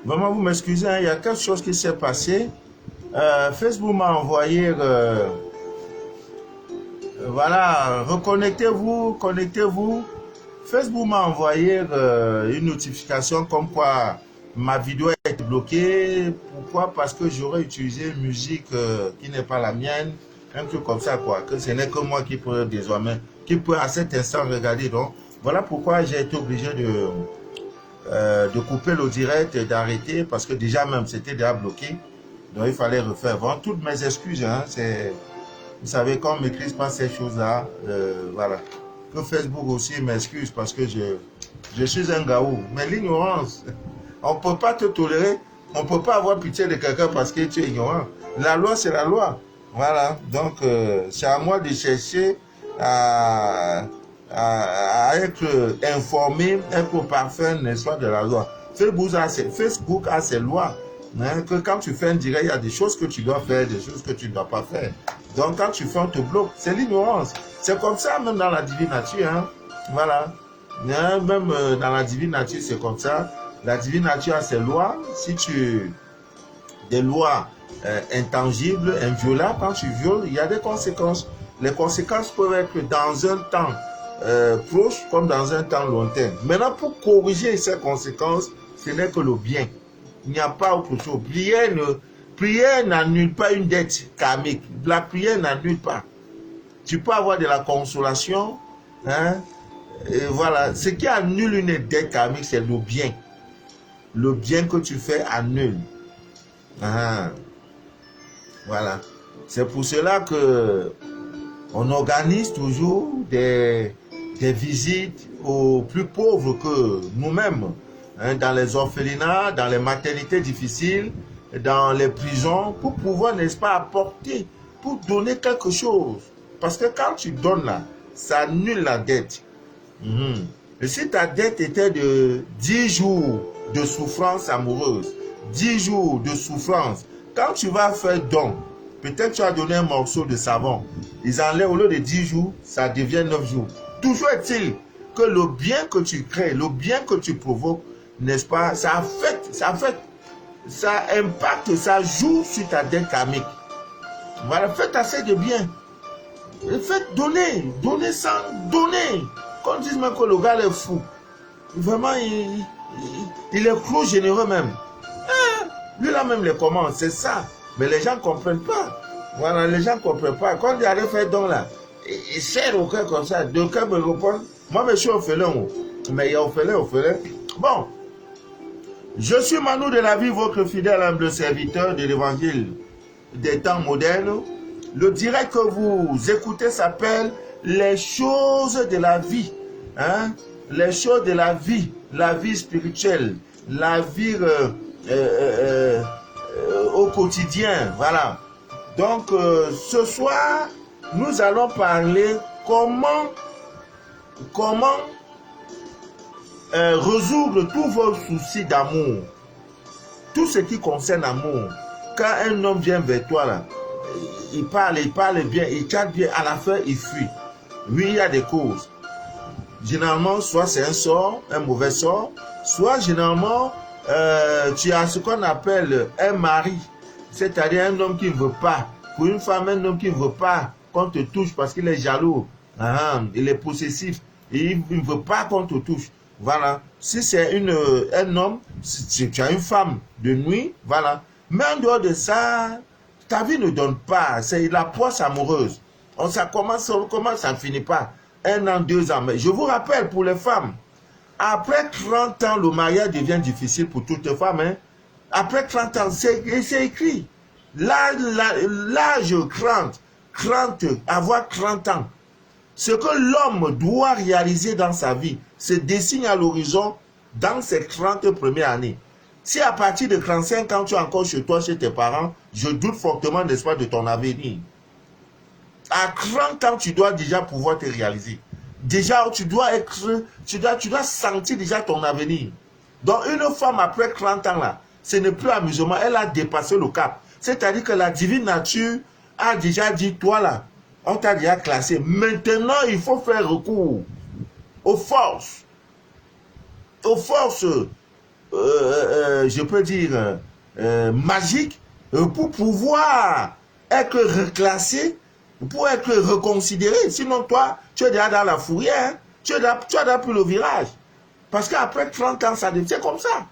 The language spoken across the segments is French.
Vraiment, vous m'excusez, hein, il y a quelque chose qui s'est passé. Facebook m'a envoyé, voilà, reconnectez-vous, connectez-vous. Facebook m'a envoyé une notification comme quoi ma vidéo a été bloquée. Pourquoi? Parce que j'aurais utilisé une musique qui n'est pas la mienne, un truc comme ça, quoi. Que ce n'est que moi qui peux désormais, qui peut à cet instant regarder. Donc, voilà pourquoi j'ai été obligé de couper le direct et d'arrêter parce que déjà même c'était déjà bloqué. Donc il fallait refaire. Vraiment, toutes mes excuses, hein, vous savez, quand on ne maîtrise pas ces choses-là, voilà. Que Facebook aussi m'excuse parce que je suis un gaou. Mais l'ignorance, on ne peut pas te tolérer, on ne peut pas avoir pitié de quelqu'un parce que tu es ignorant. La loi, c'est la loi. Voilà. Donc, c'est à moi de chercher à être informé, être parfait, n'est-ce pas, de la loi. Facebook a ses lois. Hein, que quand tu fais un direct, il y a des choses que tu dois faire, des choses que tu ne dois pas faire. Donc, quand tu fais, on te bloque. C'est l'ignorance. C'est comme ça, même dans la divine nature. Hein. Voilà. Hein, même dans la divine nature, c'est comme ça. La divine nature a ses lois. Si tu... Des lois intangibles, inviolables, quand tu violes, il y a des conséquences. Les conséquences peuvent être dans un temps proche comme dans un temps lointain. Maintenant, pour corriger ces conséquences, ce n'est que le bien. Il n'y a pas autre chose. Prière n'annule pas une dette karmique. La prière n'annule pas. Tu peux avoir de la consolation. Hein? Et voilà. Ce qui annule une dette karmique, c'est le bien. Le bien que tu fais annule. Ah. Voilà. C'est pour cela que on organise toujours des visites aux plus pauvres que nous-mêmes, hein, dans les orphelinats, dans les maternités difficiles, dans les prisons, pour pouvoir, n'est-ce pas, apporter, pour donner quelque chose. Parce que quand tu donnes là, ça annule la dette. Et si ta dette était de 10 jours de souffrance amoureuse, 10 jours de souffrance, quand tu vas faire don, peut-être tu as donné un morceau de savon, ils enlèvent au lieu de 10 jours, ça devient 9 jours. Toujours est-il que le bien que tu crées, le bien que tu provoques, n'est-ce pas, ça affecte, ça impacte, ça joue sur ta dette karmique. Voilà, faites assez de bien. Faites donner sans donner. Qu'on dise même que le gars est fou. Vraiment, il est trop généreux même. Lui là même les commandes, c'est ça. Mais les gens ne comprennent pas. Voilà, les gens ne comprennent pas. Quand il arrive à faire don là, il sert au cœur comme ça. Deux cœurs me répondent. Moi, je suis orphelin. Mais il y a orphelin. Bon. Je suis Manu de la vie, votre fidèle humble serviteur de l'évangile des temps modernes. Le direct que vous écoutez s'appelle les choses de la vie. Hein? Les choses de la vie spirituelle, la vie au quotidien. Voilà. Donc, ce soir, nous allons parler comment résoudre tous vos soucis d'amour. Tout ce qui concerne l'amour. Quand un homme vient vers toi, là, il parle bien, il chatte bien, à la fin, il fuit. Oui, il y a des causes. Généralement, soit c'est un sort, un mauvais sort, soit généralement, tu as ce qu'on appelle un mari, c'est-à-dire un homme qui ne veut pas. Pour une femme, un homme qui ne veut pas qu'on te touche parce qu'il est jaloux, il est possessif, et il ne veut pas qu'on te touche. Voilà. Si c'est un homme, si tu as une femme de nuit, voilà. Mais en dehors de ça, ta vie ne donne pas. C'est la poisse amoureuse. Ça commence, ça ne finit pas. 1 an, 2 ans. Mais je vous rappelle, pour les femmes, après 30 ans, le mariage devient difficile pour toutes les femmes. Hein. Après 30 ans, c'est écrit. L'âge 30, avoir 30 ans. Ce que l'homme doit réaliser dans sa vie se dessine à l'horizon dans ses 30 premières années. Si à partir de 35 ans, tu es encore chez toi, chez tes parents, je doute fortement, n'est-ce pas, de ton avenir. À 30 ans, tu dois déjà pouvoir te réaliser. déjà, tu dois sentir déjà ton avenir. Donc, une femme après 30 ans, là, ce n'est plus amusement, elle a dépassé le cap. C'est-à-dire que la divine nature a déjà dit, toi là, on t'a déjà classé. Maintenant, il faut faire recours aux forces, je peux dire, magiques, pour pouvoir être reclassé, pour être reconsidéré. Sinon, toi, tu es déjà dans la fourrière, tu as déjà pris le virage. Parce qu'après 30 ans, ça devient comme ça.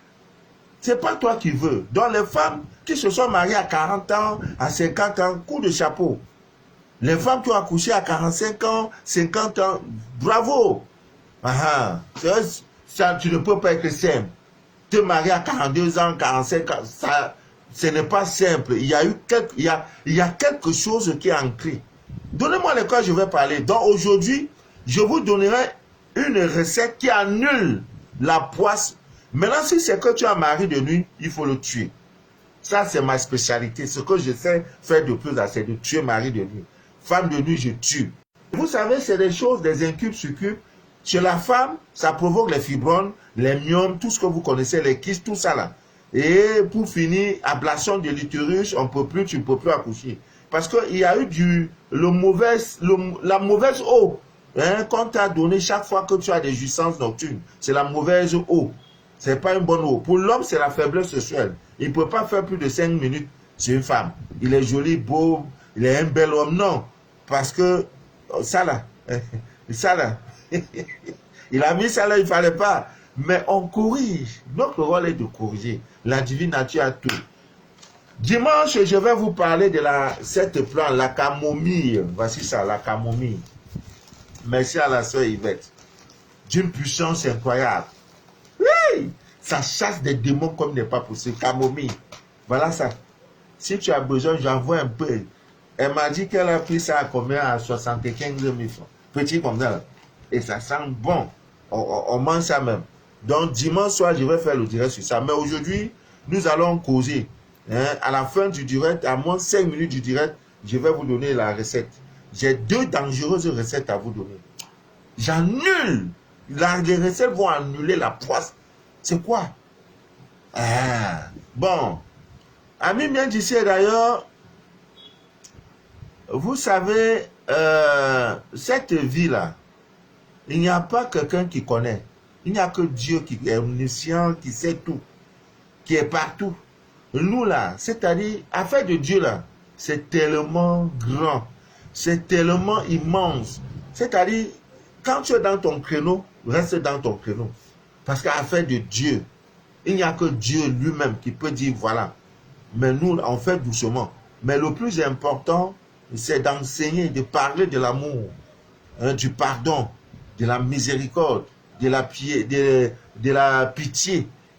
Ce n'est pas toi qui veux. Donc, les femmes qui se sont mariées à 40 ans, à 50 ans, coup de chapeau. Les femmes qui ont accouché à 45 ans, 50 ans, bravo. Ça, tu ne peux pas être simple. Te marier à 42 ans, 45 ans, ça, ce n'est pas simple. Il y a quelque chose qui est ancré. Donnez-moi le cas, je vais parler. Donc aujourd'hui, je vous donnerai une recette qui annule la poisse. Maintenant, si c'est que tu as un mari de nuit, il faut le tuer. Ça, c'est ma spécialité. Ce que je sais faire de plus, c'est de tuer mari de nuit. Femme de nuit, je tue. Vous savez, c'est des choses, des incubes, succubes. Chez la femme, ça provoque les fibromes, les myomes, tout ce que vous connaissez, les kystes, tout ça là. Et pour finir, ablation de l'utérus, on peut plus, tu ne peux plus accoucher. Parce qu'il y a eu la mauvaise eau qu'on t'a donné chaque fois que tu as des jouissances nocturnes. C'est la mauvaise eau. Ce n'est pas une bonne eau. Pour l'homme, c'est la faiblesse sexuelle. Il ne peut pas faire plus de 5 minutes sur une femme. Il est joli, beau, il est un bel homme. Non. Parce que ça là, il a mis ça là, il ne fallait pas. Mais on corrige. Notre rôle est de corriger. La divine nature a tout. Dimanche, je vais vous parler de cette plante, la camomille. Voici ça, la camomille. Merci à la sœur Yvette. D'une puissance incroyable. Oui, ça chasse des démons comme n'est pas possible. Camomille. Voilà ça. Si tu as besoin, j'envoie un peu. Elle m'a dit qu'elle a pris ça à combien? À 75 000 francs. Petit comme ça. Là. Et ça sent bon. On mange ça même. Donc, dimanche soir, je vais faire le direct sur ça. Mais aujourd'hui, nous allons causer. À la fin du direct, à moins 5 minutes du direct, je vais vous donner la recette. J'ai 2 dangereuses recettes à vous donner. J'annule. Les recettes vont annuler la poisse. C'est quoi? Bon. Ami bien d'ici d'ailleurs, vous savez, cette vie-là, il n'y a pas quelqu'un qui connaît. Il n'y a que Dieu qui est omniscient, qui sait tout, qui est partout. Nous là, c'est-à-dire, affaire de Dieu là, c'est tellement grand, c'est tellement immense. C'est-à-dire, quand tu es dans ton créneau, reste dans ton créneau. Parce qu'affaire de Dieu, il n'y a que Dieu lui-même qui peut dire voilà. Mais nous, on fait doucement. Mais le plus important, c'est d'enseigner, de parler de l'amour, du pardon, de la miséricorde, de la pitié,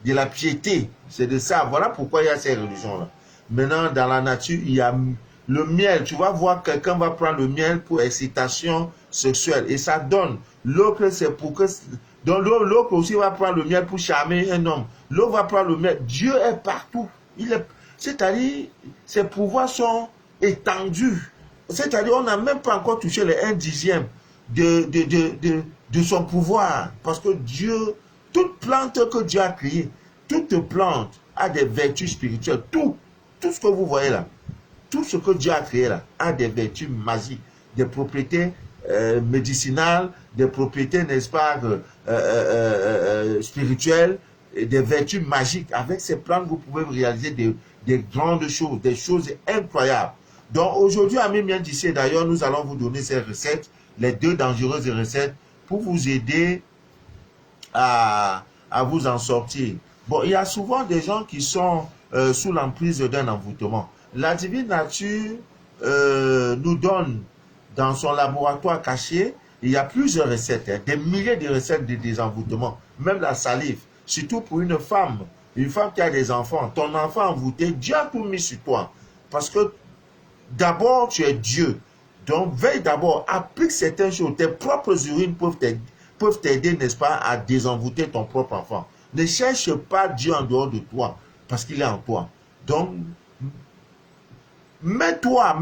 de la piété. C'est de ça. Voilà pourquoi il y a ces religions-là. Maintenant, dans la nature, il y a le miel. Tu vas voir, quelqu'un va prendre le miel pour excitation sexuelle. Et ça donne. L'autre, c'est pour que... Donc, l'autre aussi va prendre le miel pour charmer un homme. L'autre va prendre le miel. Dieu est partout. C'est-à-dire, ses pouvoirs sont étendus. C'est-à-dire, on n'a même pas encore touché les 1/10 de son pouvoir. Parce que Dieu, toute plante que Dieu a créée, toute plante a des vertus spirituelles. Tout ce que vous voyez là, tout ce que Dieu a créé là, a des vertus magiques, des propriétés médicinales, des propriétés, n'est-ce pas, spirituelles, des vertus magiques. Avec ces plantes, vous pouvez réaliser des grandes choses, des choses incroyables. Donc aujourd'hui, amis bien d'ici, d'ailleurs, nous allons vous donner ces recettes, les 2 dangereuses recettes, pour vous aider à vous en sortir. Bon, il y a souvent des gens qui sont sous l'emprise d'un envoûtement. La divine nature nous donne dans son laboratoire caché, il y a plusieurs recettes, des milliers de recettes de désenvoûtement, même la salive, surtout pour une femme qui a des enfants, ton enfant envoûté, Dieu a tout mis sur toi. Parce que d'abord, tu es Dieu. Donc, veille d'abord, applique certaines choses. Tes propres urines peuvent t'aider, n'est-ce pas, à désenvoûter ton propre enfant. Ne cherche pas Dieu en dehors de toi, parce qu'il est en toi. Donc, mets-toi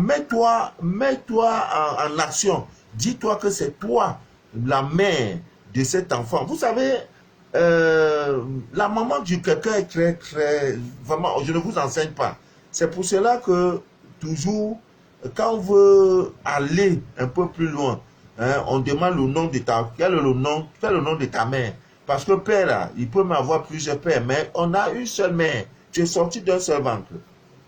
en action. Dis-toi que c'est toi la mère de cet enfant. Vous savez, la maman du quelqu'un est très, vraiment, je ne vous enseigne pas. C'est pour cela que toujours, quand on veut aller un peu plus loin, hein, on demande le nom de quel est le nom de ta mère. Parce que père, là, il peut m'avoir plusieurs pères, mais on a une seule mère. Tu es sorti d'un seul ventre.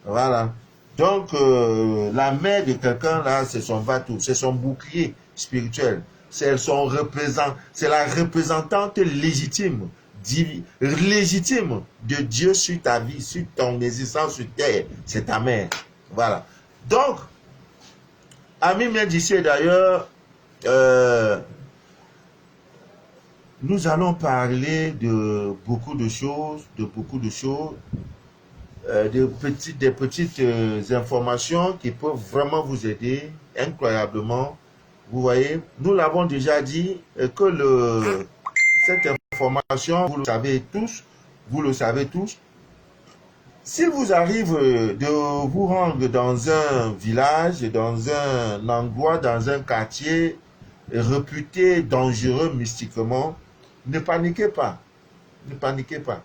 Voilà. Donc, la mère de quelqu'un, là, c'est son bateau, c'est son bouclier spirituel. C'est la représentante légitime, légitime de Dieu sur ta vie, sur ton existence sur terre. C'est ta mère. Voilà. Donc, Ami Mendissier, d'ailleurs, nous allons parler de beaucoup de choses, des petites informations qui peuvent vraiment vous aider incroyablement. Vous voyez, nous l'avons déjà dit que cette information, vous le savez tous. S'il vous arrive de vous rendre dans un village, dans un endroit, dans un quartier réputé dangereux mystiquement, ne paniquez pas. Ne paniquez pas.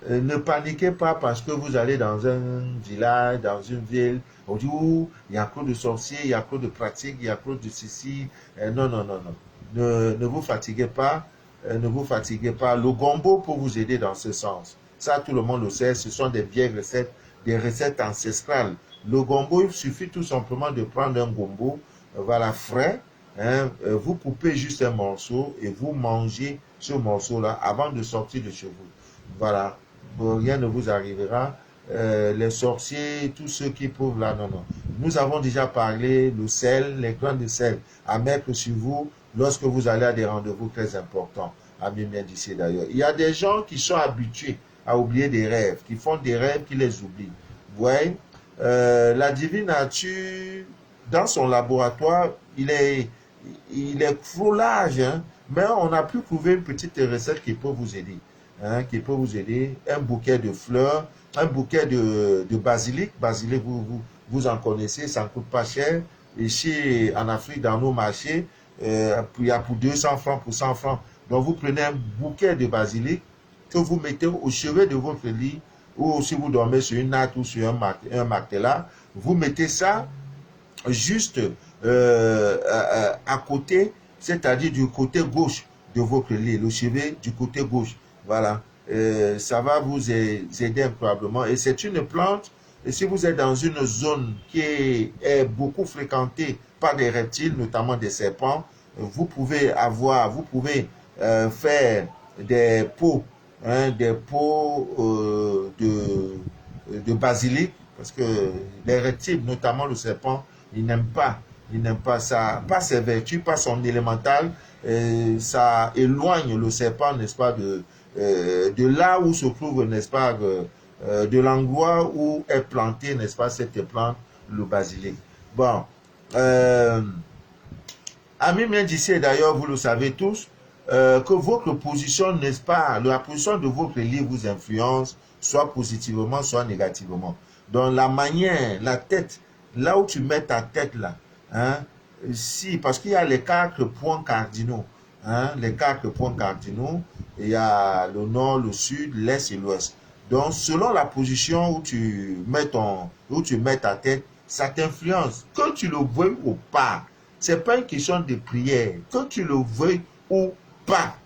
Ne paniquez pas parce que vous allez dans un village, dans une ville, on dit, oh, il y a trop de sorciers, il y a trop de pratiques, il y a trop de ceci. Non, non, non, non. Ne vous fatiguez pas. Ne vous fatiguez pas. Le gombo peut vous aider dans ce sens. Ça, tout le monde le sait. Ce sont des vieilles recettes, des recettes ancestrales. Le gombo, il suffit tout simplement de prendre un gombo, voilà, frais. Hein, vous coupez juste un morceau et vous mangez ce morceau-là avant de sortir de chez vous. Voilà. Rien ne vous arrivera. Les sorciers, tous ceux qui prouvent là, non, non. Nous avons déjà parlé, le sel, les grains de sel à mettre sur vous lorsque vous allez à des rendez-vous très importants. Amis d'ici d'ailleurs. Il y a des gens qui sont habitués à oublier des rêves, qui font des rêves qui les oublient. Vous voyez, la divine nature, dans son laboratoire, il est frôlage, hein, mais on a pu trouver une petite recette qui peut vous aider. Hein, qui peut vous aider, un bouquet de fleurs, un bouquet de basilic. Basilic, vous en connaissez, ça ne coûte pas cher. Ici, en Afrique, dans nos marchés, il y a pour 200 francs, pour 100 francs. Donc, vous prenez un bouquet de basilic que vous mettez au chevet de votre lit, ou si vous dormez sur une natte ou sur un matelas, vous mettez ça juste à côté, c'est-à-dire du côté gauche de votre lit, le chevet du côté gauche. Voilà, ça va vous aider probablement. Et c'est une plante, et si vous êtes dans une zone qui est beaucoup fréquentée par des reptiles, notamment des serpents, vous pouvez faire des pots, hein, de basilic, parce que les reptiles, notamment le serpent, ils n'aiment pas ça, pas ses vertus, pas son élémental, ça éloigne le serpent, n'est-ce pas, de là où se trouve, n'est-ce pas, de l'endroit où est planté, n'est-ce pas, cette plante, le basilic. Bon, Ami Mendissier, d'ailleurs, vous le savez tous, que votre position, n'est-ce pas, la position de votre lit vous influence, soit positivement, soit négativement. Donc, la manière, la tête, là où tu mets ta tête, là, hein, si, parce qu'il y a les 4 points cardinaux, hein, les 4 points cardinaux, il y a le nord, le sud, l'est et l'ouest. Donc, selon la position où tu mets ta tête, ça t'influence, que tu le veuilles ou pas. C'est pas une question de prière, que tu le veuilles ou pas,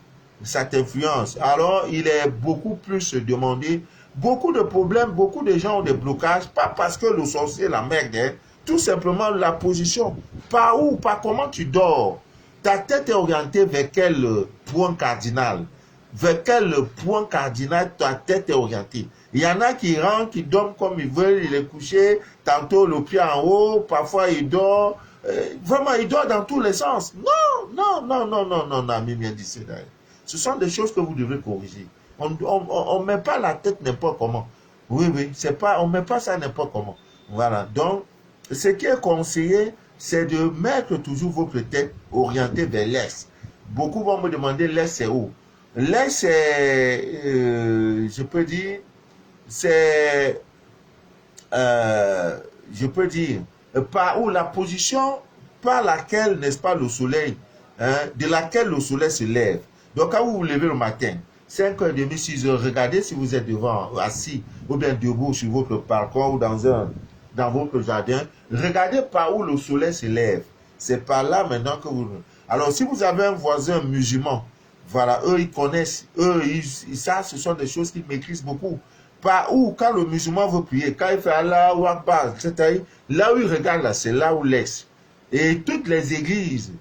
ça t'influence. Alors, il est beaucoup plus demandé. Beaucoup de problèmes, beaucoup de gens ont des blocages, pas parce que le sorcier la merde, hein, tout simplement la position. Par où, par comment tu dors. Ta tête est orientée vers quel point cardinal? Vers quel point cardinal ta tête est orientée? Il y en a qui rentrent, qui dorment comme ils veulent, il est couché, tantôt le pied en haut, parfois il dort. Vraiment, il dort dans tous les sens. Non, non, non, non, non, non, non, Ami Mendissier. Ce sont des choses que vous devez corriger. On ne met pas la tête n'importe comment. Oui, oui, c'est pas, on ne met pas ça n'importe comment. Voilà. Donc, ce qui est conseillé, c'est de mettre toujours votre tête orientée vers l'est. Beaucoup vont me demander l'est, c'est où? L'est, c'est, je peux dire, c'est, je peux dire, par où la position par laquelle, n'est-ce pas, le soleil hein, de laquelle le soleil se lève. Donc quand vous vous levez le matin, 5h30, 6h, regardez si vous êtes devant, assis, ou bien debout sur votre balcon ou dans votre jardin. Regardez par où le soleil se lève. C'est par là maintenant que vous... Alors si vous avez un voisin musulman, voilà, eux ils connaissent, ça ce sont des choses qu'ils maîtrisent beaucoup. Par où, quand le musulman veut prier, quand il fait Allah ou Akbar, etc., là où il regarde là, c'est là où l'est. Et toutes les églises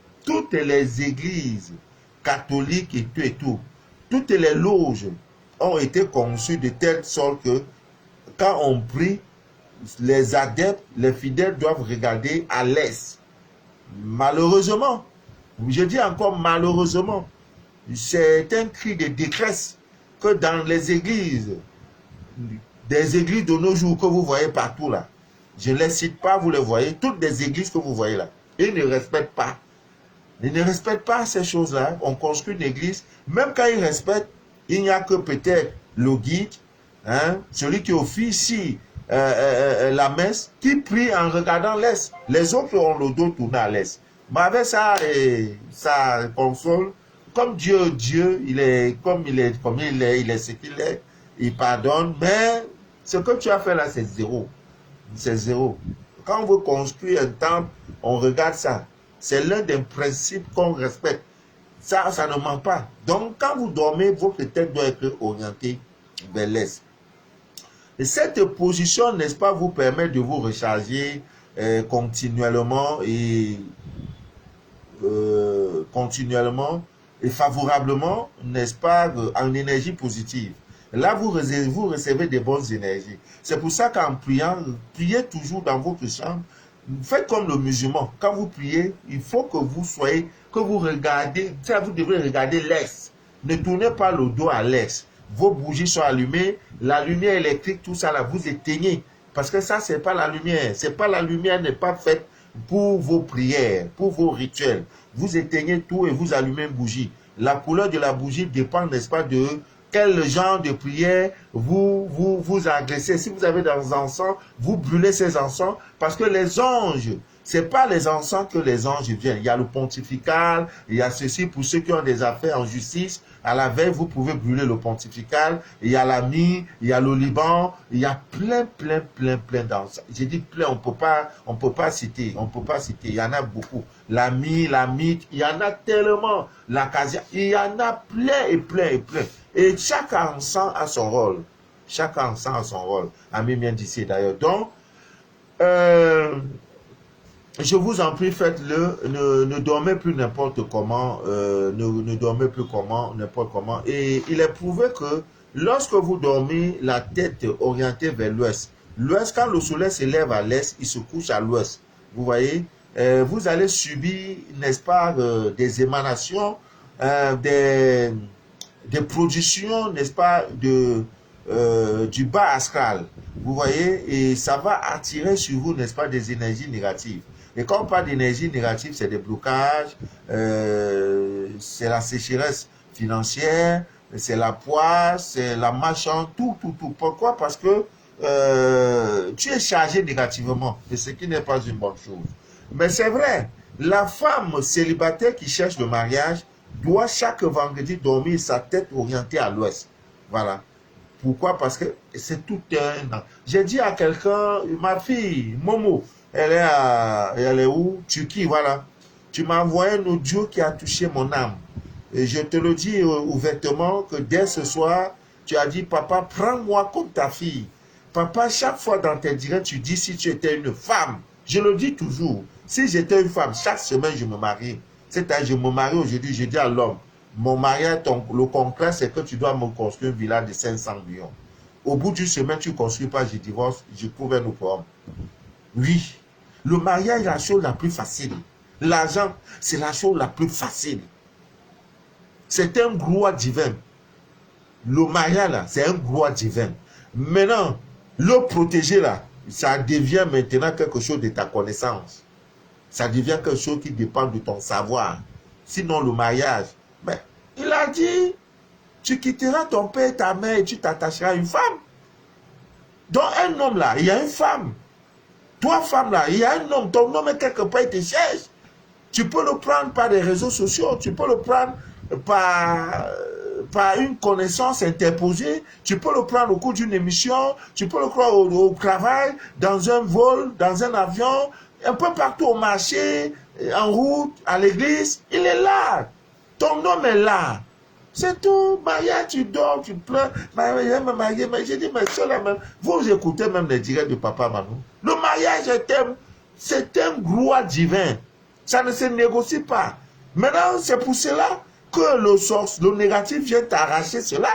catholiques et tout, toutes les loges ont été conçues de telle sorte que quand on prie, les adeptes, les fidèles doivent regarder à l'est. Malheureusement, je dis encore malheureusement, c'est un cri de détresse que dans les églises, des églises de nos jours que vous voyez partout là, je ne les cite pas, vous les voyez, toutes les églises que vous voyez là, ils ne respectent pas. Ils ne respectent pas ces choses-là. On construit une église, même quand ils respectent, il n'y a que peut-être le guide, hein, celui qui officie la messe, qui prie en regardant l'est. Les autres ont le dos tourné à l'est. Mais avec ça, sa console, comme Dieu, il est ce qu'il est, il pardonne, mais ce que tu as fait là, c'est zéro. C'est zéro. Quand on veut construire un temple, on regarde ça. C'est l'un des principes qu'on respecte. Ça ne ment pas. Donc, quand vous dormez, votre tête doit être orientée vers l'est. Et cette position, n'est-ce pas, vous permet de vous recharger continuellement et favorablement, n'est-ce pas, en énergie positive. Là, vous recevez des bonnes énergies. C'est pour ça qu'en priant, priez toujours dans votre chambre. Faites comme le musulman. Quand vous priez, il faut que vous regardez, vous devrez regarder l'est. Ne tournez pas le dos à l'est. Vos bougies sont allumées, la lumière électrique, tout ça là, vous éteignez. Parce que ça, c'est pas la lumière. La lumière n'est pas faite pour vos prières, pour vos rituels. Vous éteignez tout et vous allumez une bougie. La couleur de la bougie dépend, n'est-ce pas, de quel genre de prière vous agressez. Si vous avez des encens, vous brûlez ces encens parce que les anges, c'est pas les encens que les anges viennent. Il y a le pontifical, il y a ceci pour ceux qui ont des affaires en justice. À la veille, vous pouvez brûler le pontifical. Il y a l'ami, il y a le Liban, il y a plein d'encens. J'ai dit plein, on peut pas citer. Il y en a beaucoup. L'ami, la mythe, il y en a tellement. L'acacia, il y en a plein. Et chaque encens a son rôle. Ami vient d'ici d'ailleurs. Donc, je vous en prie, faites-le. Ne dormez plus n'importe comment. Ne dormez plus n'importe comment. Et il est prouvé que lorsque vous dormez la tête orientée vers l'ouest, quand le soleil se lève à l'est, il se couche à l'ouest. Vous voyez, vous allez subir, n'est-ce pas, des émanations, des productions, n'est-ce pas, du bas astral. Vous voyez, et ça va attirer sur vous, n'est-ce pas, des énergies négatives. Et quand on parle d'énergie négative, c'est des blocages, c'est la sécheresse financière, c'est la poisse, c'est la machin, tout. Pourquoi? Parce que tu es chargé négativement, et ce qui n'est pas une bonne chose. Mais c'est vrai, la femme célibataire qui cherche le mariage doit chaque vendredi dormir sa tête orientée à l'ouest. Voilà. Pourquoi? Parce que c'est tout un... J'ai dit à quelqu'un, ma fille, Momo, elle est où? Turquie, voilà. Tu m'as envoyé un audio qui a touché mon âme. Et je te le dis ouvertement que dès ce soir, tu as dit, papa, prends-moi comme ta fille. Papa, chaque fois dans tes directs, tu dis si tu étais une femme. Je le dis toujours. Si j'étais une femme, chaque semaine, je me marie. C'est-à-dire, je me marie aujourd'hui, je dis à l'homme, mon mariage, le concret, c'est que tu dois me construire une villa de 500 millions. Au bout d'une semaine, tu ne construis pas, je divorce, je trouve un autre homme. Oui, le mariage est la chose la plus facile. L'argent, c'est la chose la plus facile. C'est un gloire divin. Le mariage, là, c'est un gloire divin. Maintenant, le protéger, là, ça devient maintenant quelque chose de ta connaissance. Ça devient quelque chose qui dépend de ton savoir. Sinon, le mariage, mais il a dit, tu quitteras ton père et ta mère et tu t'attacheras à une femme. Donc, un homme, là, il y a une femme. Toi, femme, là, il y a un homme. Ton homme est quelque part, il te cherche. Tu peux le prendre par les réseaux sociaux, tu peux le prendre par une connaissance interposée, tu peux le prendre au cours d'une émission, tu peux le prendre au travail, dans un vol, dans un avion, un peu partout au marché, en route, à l'église. Il est là. Ton homme est là. C'est tout. Maria, tu dors, tu pleures. Maria, mais j'ai dit, mais cela même, vous écoutez même les directs de Papa Manou. Le mariage c'est un gloire divin. Ça ne se négocie pas. Maintenant, c'est pour cela que le négatif vient t'arracher cela.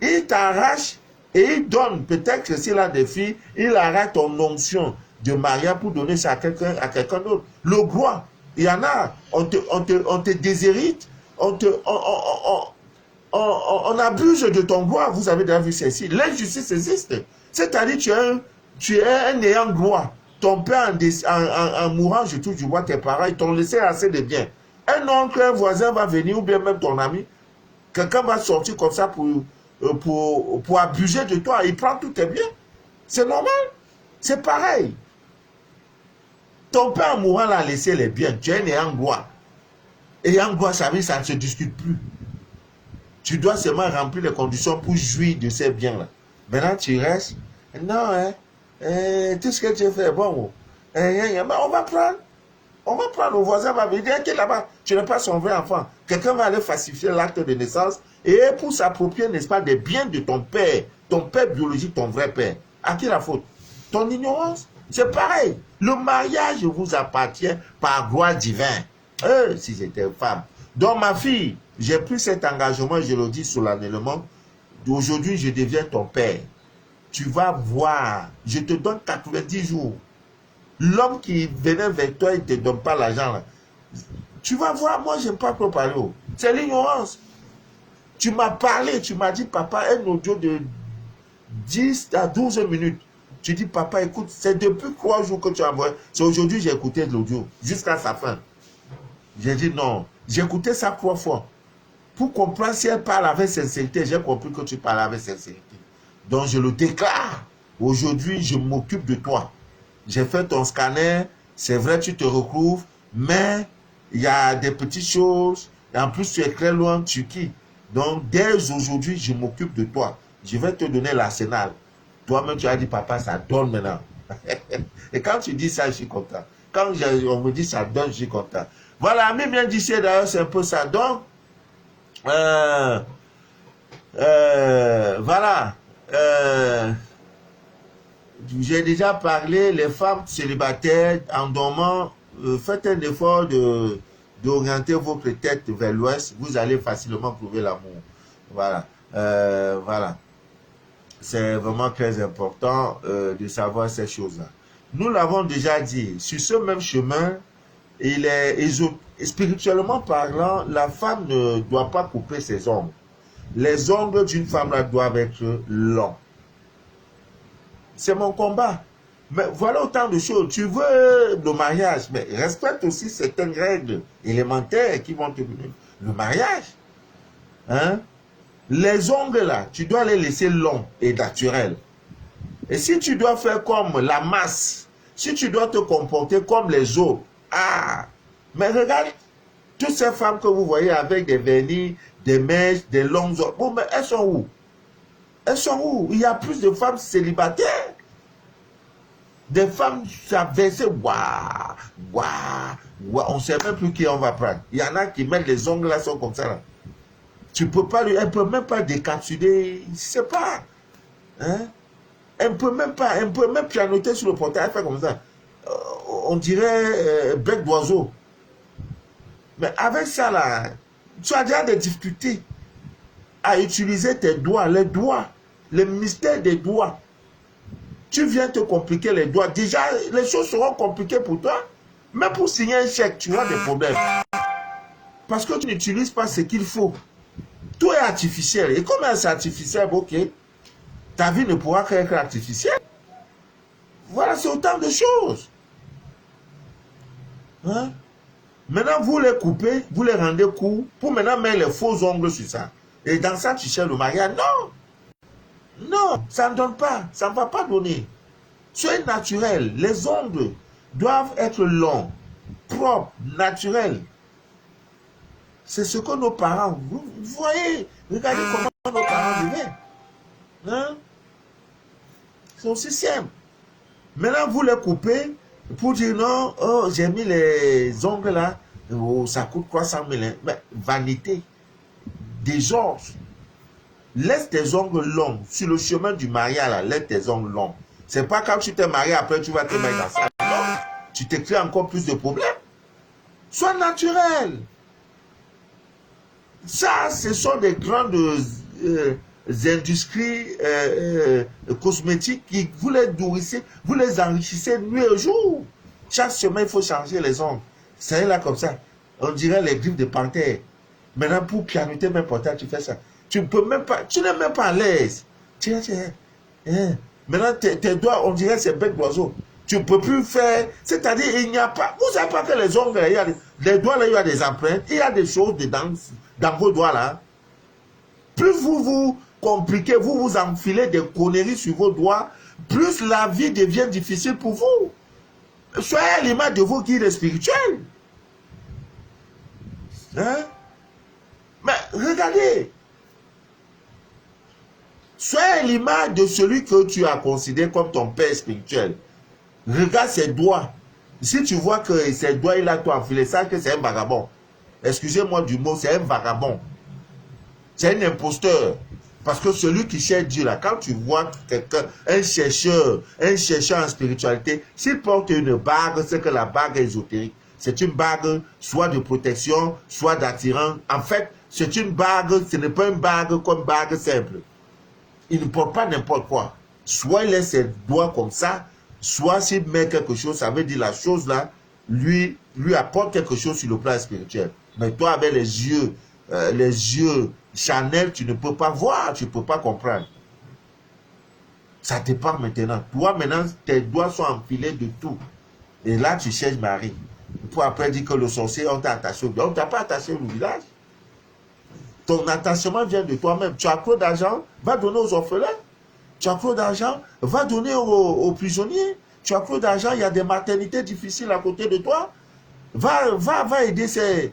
Il t'arrache et il donne. Peut-être que s'il a des filles, il arrête ton onction de Maria pour donner ça à quelqu'un d'autre. Le gloire, il y en a. On te déshérite. On abuse de ton gloire. Vous avez déjà vu ceci. L'injustice existe. C'est-à-dire tu es un ayant gloire. Ton père en mourant, je touche du bois, tes parents, ils t'ont laissé assez de biens. Un oncle, un voisin va venir, ou bien même ton ami, quelqu'un va sortir comme ça pour abuser de toi. Il prend tous tes biens. C'est normal. C'est pareil. Ton père en mourant l'a laissé les biens. Tu es un ayant gloire. Ayant gloire, ça veut dire ça ne se discute plus. Tu dois seulement remplir les conditions pour jouir de ces biens-là. Maintenant, tu restes. Non, hein. Tout ce que tu fais, bon. Mais on va prendre. On va prendre, le voisin va venir dire que là-bas, tu n'es pas son vrai enfant. Quelqu'un va aller falsifier l'acte de naissance et pour s'approprier, n'est-ce pas, des biens de ton père biologique, ton vrai père. À qui la faute? Ton ignorance? C'est pareil. Le mariage vous appartient par gloire divine. Si j'étais femme. Donc, ma fille, j'ai pris cet engagement, je le dis solennellement. Aujourd'hui, je deviens ton père. Tu vas voir, je te donne 90 jours. L'homme qui venait vers toi, il ne te donne pas l'argent. Tu vas voir, moi, je n'aime pas trop parler. C'est l'ignorance. Tu m'as parlé, tu m'as dit, papa, un audio de 10 à 12 minutes. Tu dis, papa, écoute, c'est depuis 3 jours que tu as envoyé. C'est aujourd'hui que j'ai écouté l'audio, jusqu'à sa fin. J'ai dit non. J'ai écouté ça 3 fois. Pour comprendre si elle parle avec sincérité, j'ai compris que tu parles avec sincérité. Donc, je le déclare. Aujourd'hui, je m'occupe de toi. J'ai fait ton scanner, c'est vrai, tu te recouvres, mais il y a des petites choses. Et en plus, tu es très loin de Turquie. Donc, dès aujourd'hui, je m'occupe de toi. Je vais te donner l'arsenal. Toi-même, tu as dit, papa, ça donne maintenant. Et quand tu dis ça, je suis content. Quand on me dit ça donne, je suis content. Voilà, Ami bien dit, d'ailleurs, c'est un peu ça. Donc, voilà. J'ai déjà parlé, les femmes célibataires en dormant, faites un effort d'orienter votre tête vers l'ouest, vous allez facilement trouver l'amour. Voilà. Voilà. C'est vraiment très important de savoir ces choses-là. Nous l'avons déjà dit, sur ce même chemin, spirituellement parlant, la femme ne doit pas couper ses ongles. Les ongles d'une femme là doivent être longs. C'est mon combat. Mais voilà autant de choses. Tu veux le mariage, mais respecte aussi certaines règles élémentaires qui vont te donner le mariage. Hein? Les ongles là, tu dois les laisser longs et naturels. Et si tu dois faire comme la masse, si tu dois te comporter comme les autres, mais regarde, toutes ces femmes que vous voyez avec des vernis, des mèches, des longues ongles, bon, mais elles sont où? Elles sont où? Il y a plus de femmes célibataires. Des femmes s'abaissent, waouh, on ne sait même plus qui on va prendre. Il y en a qui mettent les ongles là, sont comme ça là. Tu peux pas elle ne peut même pas décapsuler, je ne sais pas. Hein? Elle ne peut même pianoter sur le portail, elle fait comme ça. On dirait bec d'oiseau. Mais avec ça là, tu as déjà des difficultés à utiliser tes doigts, les mystères des doigts. Tu viens te compliquer les doigts. Déjà, les choses seront compliquées pour toi. Mais pour signer un chèque, tu as des problèmes. Parce que tu n'utilises pas ce qu'il faut. Tout est artificiel. Et comme c'est artificiel, ok, ta vie ne pourra qu'être artificielle. Voilà, c'est autant de choses. Hein? Maintenant, vous les coupez, vous les rendez courts, pour maintenant mettre les faux ongles sur ça. Et dans ça, tu cherches le mariage. Non! Non, ça ne donne pas. Ça ne va pas donner. Soyez naturel. Les ongles doivent être longs. propre, naturel. C'est ce que nos parents, vous voyez, regardez comment nos parents vivaient. Hein? C'est aussi simple. Maintenant, vous les coupez pour dire non, oh, j'ai mis les ongles là, oh, ça coûte 300 000. Hein. Mais vanité, désordre. Laisse tes ongles longs. Sur le chemin du mariage, là, laisse tes ongles longs. C'est pas quand tu t'es marié, après tu vas te mettre dans ça. Non, tu te crées encore plus de problèmes. Sois naturel. Ça, ce sont des grandes industries cosmétiques qui vous les nourrissez, vous les enrichissez nuit et jour. Chaque semaine, il faut changer les ongles. C'est là comme ça. On dirait les griffes de panthère. Maintenant, pour pianoter même portable, tu fais ça. Tu ne peux même pas, tu n'es même pas à l'aise. Tiens. Maintenant, tes doigts, on dirait c'est bec d'oiseau. Tu ne peux plus faire. C'est-à-dire, il n'y a pas. Vous ne savez pas que les ongles, il y a les doigts là, il y a des empreintes, il y a des choses dedans, dans vos doigts là. Plus vous compliquez, vous enfilez des conneries sur vos doigts, plus la vie devient difficile pour vous. Soyez à l'image de vos guides spirituels. Hein? Mais regardez. Soyez à l'image de celui que tu as considéré comme ton père spirituel. Regarde ses doigts. Si tu vois que ses doigts, il a tout enfilé, sache que c'est un vagabond. Excusez-moi du mot, c'est un vagabond. C'est un imposteur. Parce que celui qui cherche Dieu, là, quand tu vois quelqu'un, un chercheur en spiritualité, s'il porte une bague, c'est que la bague est ésotérique. C'est une bague soit de protection, soit d'attirant. En fait, c'est une bague, ce n'est pas une bague comme bague simple. Il ne porte pas n'importe quoi. Soit il laisse ses doigts comme ça, soit s'il met quelque chose, ça veut dire la chose là, lui apporte quelque chose sur le plan spirituel. Mais toi, avec les yeux Chanel, tu ne peux pas voir, tu ne peux pas comprendre. Ça te parle maintenant. Toi, maintenant, tes doigts sont enfilés de tout. Et là, tu cherches Marie. Pour après dire que le sorcier, on t'a attaché au village. On ne t'a pas attaché au village. Ton attachement vient de toi-même. Tu as trop d'argent, va donner aux orphelins. Tu as trop d'argent, va donner aux prisonniers. Tu as trop d'argent, il y a des maternités difficiles à côté de toi. Va aider ces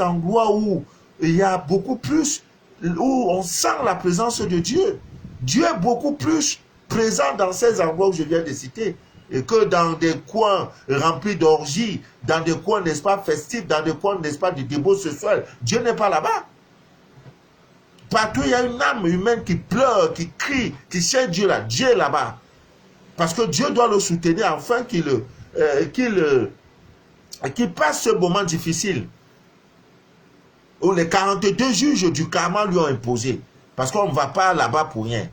endroits où il y a beaucoup plus, où on sent la présence de Dieu. Dieu est beaucoup plus présent dans ces endroits où je viens de citer et que dans des coins remplis d'orgies, dans des coins, n'est-ce pas, festifs, dans des coins, n'est-ce pas, de débauche sexuelle. Dieu n'est pas là-bas. Partout, il y a une âme humaine qui pleure, qui crie, qui cherche Dieu là. Dieu est là-bas. Parce que Dieu doit le soutenir afin qu'il passe ce moment difficile où les 42 juges du karma lui ont imposé. Parce qu'on ne va pas là-bas pour rien.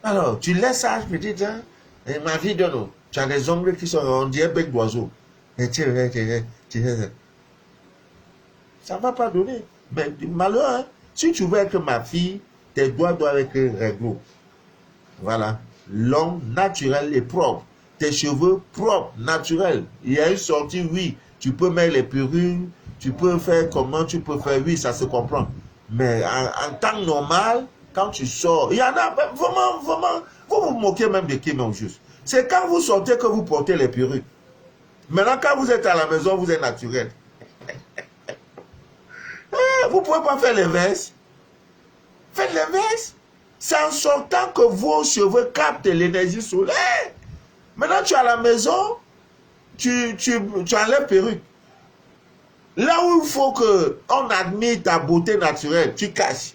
Alors, tu laisses ça, je me dis, hein, et ma vie de nous, tu as des ongles qui sont, on dirait bec d'oiseau. Ça ne va pas donner. Mais malheur, hein, si tu veux être ma fille, tes doigts doivent être réglo. Voilà. Long, naturel et propre. Tes cheveux propres, naturels. Il y a une sortie, oui. Tu peux mettre les perruques, tu peux faire comment tu peux faire, oui, ça se comprend. Mais en temps normal, quand tu sors, il y en a vraiment, vous vous moquez même de qui, même juste. C'est quand vous sortez que vous portez les perruques. Maintenant, quand vous êtes à la maison, vous êtes naturel. Vous ne pouvez pas faire l'inverse. Faites l'inverse. C'est en sortant que vos cheveux captent l'énergie solaire. Maintenant, tu es à la maison, tu enlèves perruque. Là où il faut qu'on admire ta beauté naturelle, tu caches.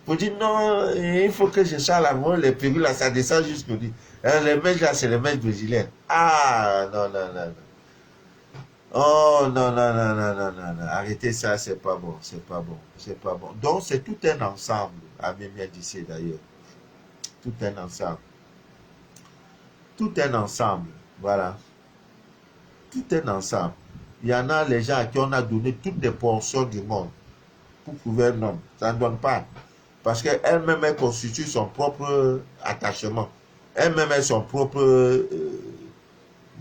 Vous dites non, il faut que je sois à la maison, les perruques là, ça descend jusqu'au lit. Les mèches là, c'est les mèches brésiliennes. Ah, non. Oh, non. Arrêtez ça, c'est pas bon, c'est pas bon. Donc, c'est tout un ensemble, à Mémia d'ici d'ailleurs. Tout un ensemble, voilà. Tout un ensemble. Il y en a les gens à qui on a donné toutes les portions du monde pour trouver un homme. Ça ne donne pas. Parce qu'elle-même, elle constitue son propre attachement. Elle-même, elle son propre...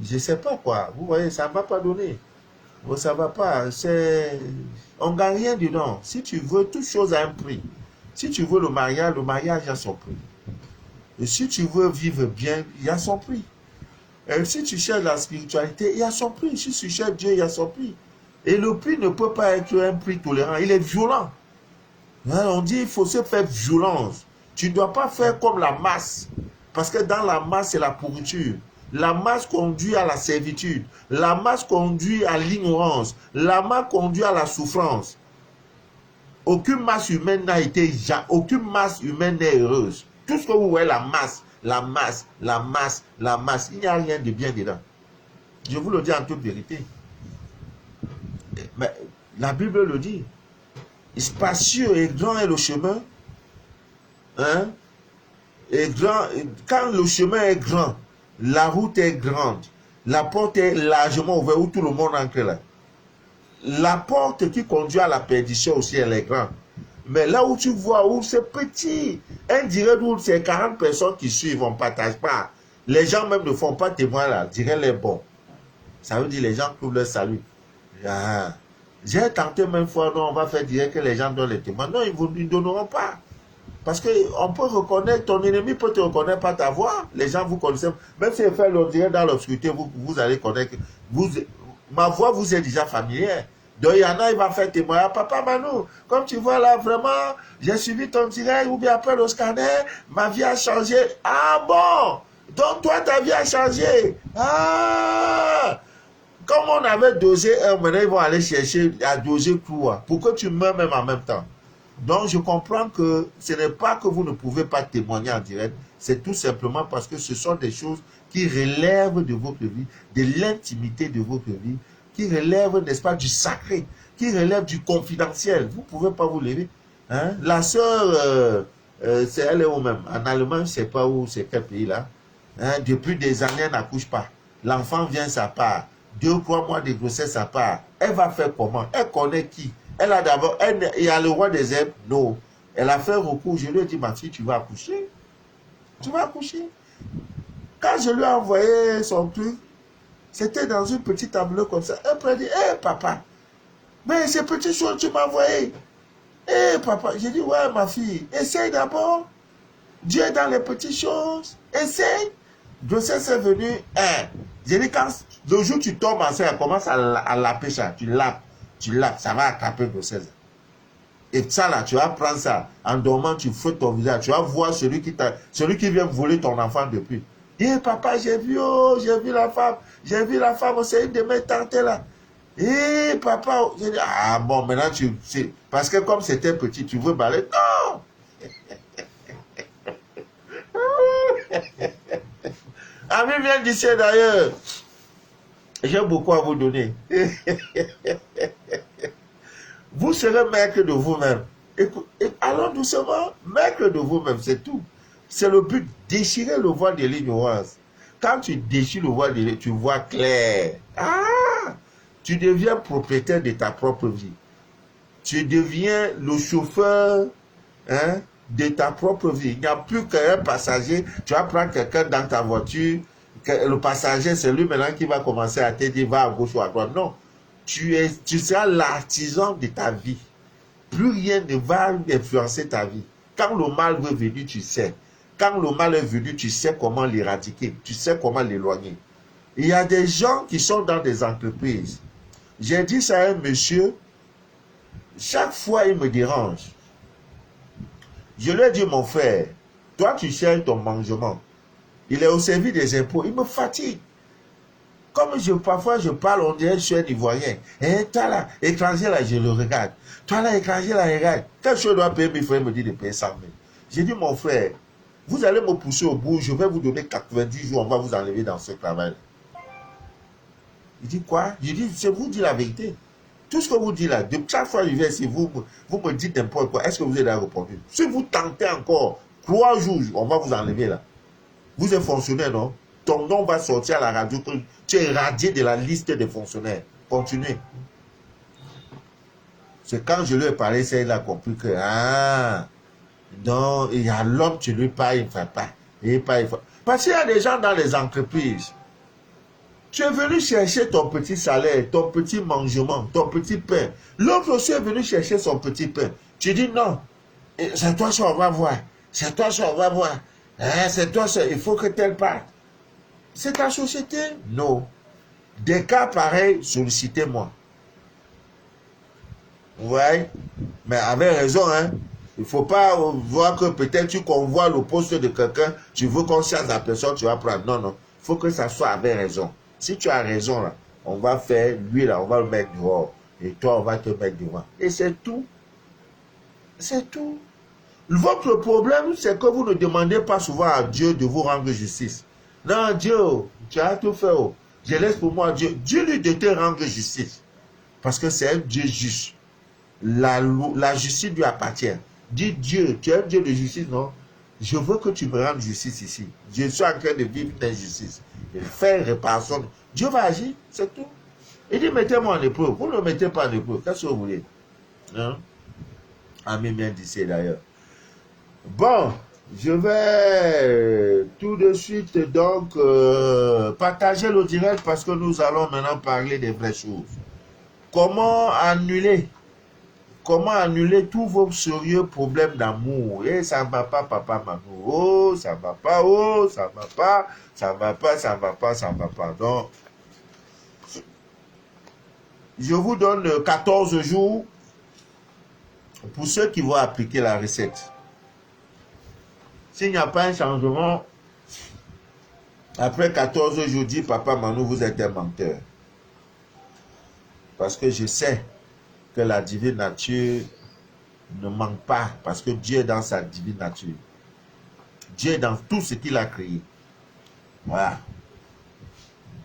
je ne sais pas quoi. Vous voyez, ça ne va pas donner. Ça ne va pas. On ne gagne rien dedans. Si tu veux, toute chose a un prix. Si tu veux le mariage a son prix. Et si tu veux vivre bien, il y a son prix. Si tu cherches la spiritualité, il y a son prix. Si tu cherches Dieu, il y a son prix. Et le prix ne peut pas être un prix tolérant. Il est violent. Hein, on dit qu'il faut se faire violence. Tu ne dois pas faire comme la masse. Parce que dans la masse, c'est la pourriture. La masse conduit à la servitude. La masse conduit à l'ignorance. La masse conduit à la souffrance. Aucune masse humaine n'a été... Aucune masse humaine n'est heureuse. Tout ce que vous voyez, la masse, la masse, la masse, la masse, il n'y a rien de bien dedans. Je vous le dis en toute vérité. Mais la Bible le dit. Spacieux et grand est le chemin. Hein? Et grand, quand le chemin est grand, la route est grande, la porte est largement ouverte où tout le monde entre là. La porte qui conduit à la perdition aussi, elle est grande. Mais là où tu vois, où c'est petit, un direct où c'est 40 personnes qui suivent, on ne partage pas. Les gens même ne font pas témoin là, dirait les bons. Ça veut dire les gens trouvent leur salut. Ah. J'ai tenté même fois, non, on va faire dire que les gens donnent les témoins. Non, ils ne donneront pas. Parce qu'on peut reconnaître, ton ennemi peut te reconnaître par ta voix. Les gens vous connaissent. Même si elle fait le direct dans l'obscurité, vous allez connaître. Ma voix vous est déjà familière. Donc il y en a, il va faire témoin. Papa Manou, comme tu vois là, vraiment, j'ai suivi ton direct, ou bien après le scanner, ma vie a changé. Ah bon? Donc toi, ta vie a changé. Ah! Comme on avait dosé un, maintenant ils vont aller chercher à doser quoi? Pour que tu meurs même en même temps. Donc je comprends que ce n'est pas que vous ne pouvez pas témoigner en direct, c'est tout simplement parce que ce sont des choses qui relèvent de votre vie, de l'intimité de votre vie, qui relèvent, n'est-ce pas, du sacré, qui relèvent du confidentiel. Vous ne pouvez pas vous lever. Hein? La sœur, c'est elle est où même? En Allemagne, je ne sais pas où, c'est quel pays là. Hein? Depuis des années, elle n'accouche pas. L'enfant vient, ça part. 2-3 mois de grossesse, ça part. Elle va faire comment? Elle connaît qui? Elle a d'abord, il y a le roi des herbes, non. Elle a fait recours, je lui ai dit, ma fille, tu vas accoucher. Tu vas accoucher. Quand je lui ai envoyé son truc, c'était dans une petite enveloppe comme ça. Elle m'a dit, hé papa, mais ces petites choses tu m'as envoyé. Hé papa, j'ai dit, ouais ma fille, essaye d'abord. Dieu est dans les petites choses. Essaye. Grossesse est venue, j'ai dit, quand le jour où tu tombes enceinte, elle commence à laper ça. Tu lapes, ça va attraper grossesse. Et ça là, tu vas prendre ça. En dormant, tu frottes ton visage. Tu vas voir celui qui vient voler ton enfant depuis. Eh papa, j'ai vu la femme. J'ai vu la femme, c'est une de mes tantes là. Eh papa, j'ai dit, ah bon, maintenant tu sais. Parce que comme c'était petit, tu veux balayer. Non! Ami vient d'ici d'ailleurs. J'ai beaucoup à vous donner. Vous serez maître de vous-même. Allons doucement, maître de vous-même, c'est tout. C'est le but, déchirer le voile de l'ignorance. Quand tu déchires le voile de l'ignorance, tu vois clair. Ah! Tu deviens propriétaire de ta propre vie. Tu deviens le chauffeur, hein, de ta propre vie. Il n'y a plus qu'un passager. Tu vas prendre quelqu'un dans ta voiture. Le passager, c'est lui maintenant qui va commencer à te dire, va à gauche ou à droite. Non. Tu seras l'artisan de ta vie. Plus rien ne va influencer ta vie. Quand le mal veut venir, tu sais. Quand le mal est venu, tu sais comment l'éradiquer. Tu sais comment l'éloigner. Il y a des gens qui sont dans des entreprises. J'ai dit ça à un monsieur. Chaque fois, il me dérange. Je lui ai dit, mon frère, toi, tu cherches ton mangement. Il est au service des impôts. Il me fatigue. Comme parfois je parle, on dirait que je suis un Ivoirien. Et toi là, étranger là, je le regarde. Toi là, étranger là, regarde. Quand je dois payer, mes frères me disent de payer 100 000. J'ai dit, mon frère, vous allez me pousser au bout, je vais vous donner 90 jours, on va vous enlever dans ce travail. Il dit quoi? Je dis, c'est vous dire la vérité. Tout ce que vous dites là, de chaque fois que je viens ici, vous me dites n'importe quoi. Est-ce que vous êtes à répondre? Si vous tentez encore 3 jours, on va vous enlever là. Vous êtes fonctionnaire, non? Ton nom va sortir à la radio. Tu es radié de la liste des fonctionnaires. Continuez. C'est quand je lui ai parlé, c'est il a compris que, non, il y a l'homme, tu lui parles, il ne fait pas. Parce qu'il y a des gens dans les entreprises. Tu es venu chercher ton petit salaire, ton petit mangement, ton petit pain. L'autre aussi est venu chercher son petit pain. Tu dis non, c'est toi ça, on va voir. C'est toi ça, on va voir. C'est toi ça, il faut que tel parte. C'est ta société? Non. Des cas pareils, sollicitez-moi. Vous voyez? Mais avec raison, hein. Il ne faut pas voir que peut-être tu convoies le poste de quelqu'un, tu veux qu'on chasse la personne, tu vas prendre. Non, non. Il faut que ça soit avec raison. Si tu as raison, là, on va faire, lui, là, on va le mettre dehors. Et toi, on va te mettre devant. Et c'est tout. C'est tout. Votre problème, c'est que vous ne demandez pas souvent à Dieu de vous rendre justice. Non, Dieu, tu as tout fait. Je laisse pour moi Dieu. Dieu lui de te rendre justice. Parce que c'est un Dieu juste. La justice lui appartient. Dis Dieu, tu es un Dieu de justice, non? Je veux que tu me rendes justice ici. Je suis en train de vivre une injustice. Faire réparation. Dieu va agir, c'est tout. Il dit, mettez-moi en épreuve. Vous ne le mettez pas en épreuve. Qu'est-ce que vous voulez? Hein? Ami bien d'ici d'ailleurs. Bon, je vais tout de suite donc partager le direct parce que nous allons maintenant parler des vraies choses. Comment annuler tous vos sérieux problèmes d'amour? Et ça ne va pas, papa, maman. Oh, ça ne va pas, oh, ça ne va pas, ça ne va pas, ça ne va pas, ça ne va pas. Donc, je vous donne 14 jours pour ceux qui vont appliquer la recette. S'il n'y a pas un changement, après 14 jours, dis, papa, Manou, vous êtes un menteur. Parce que je sais que la divine nature ne manque pas, parce que Dieu est dans sa divine nature. Dieu est dans tout ce qu'il a créé. Voilà.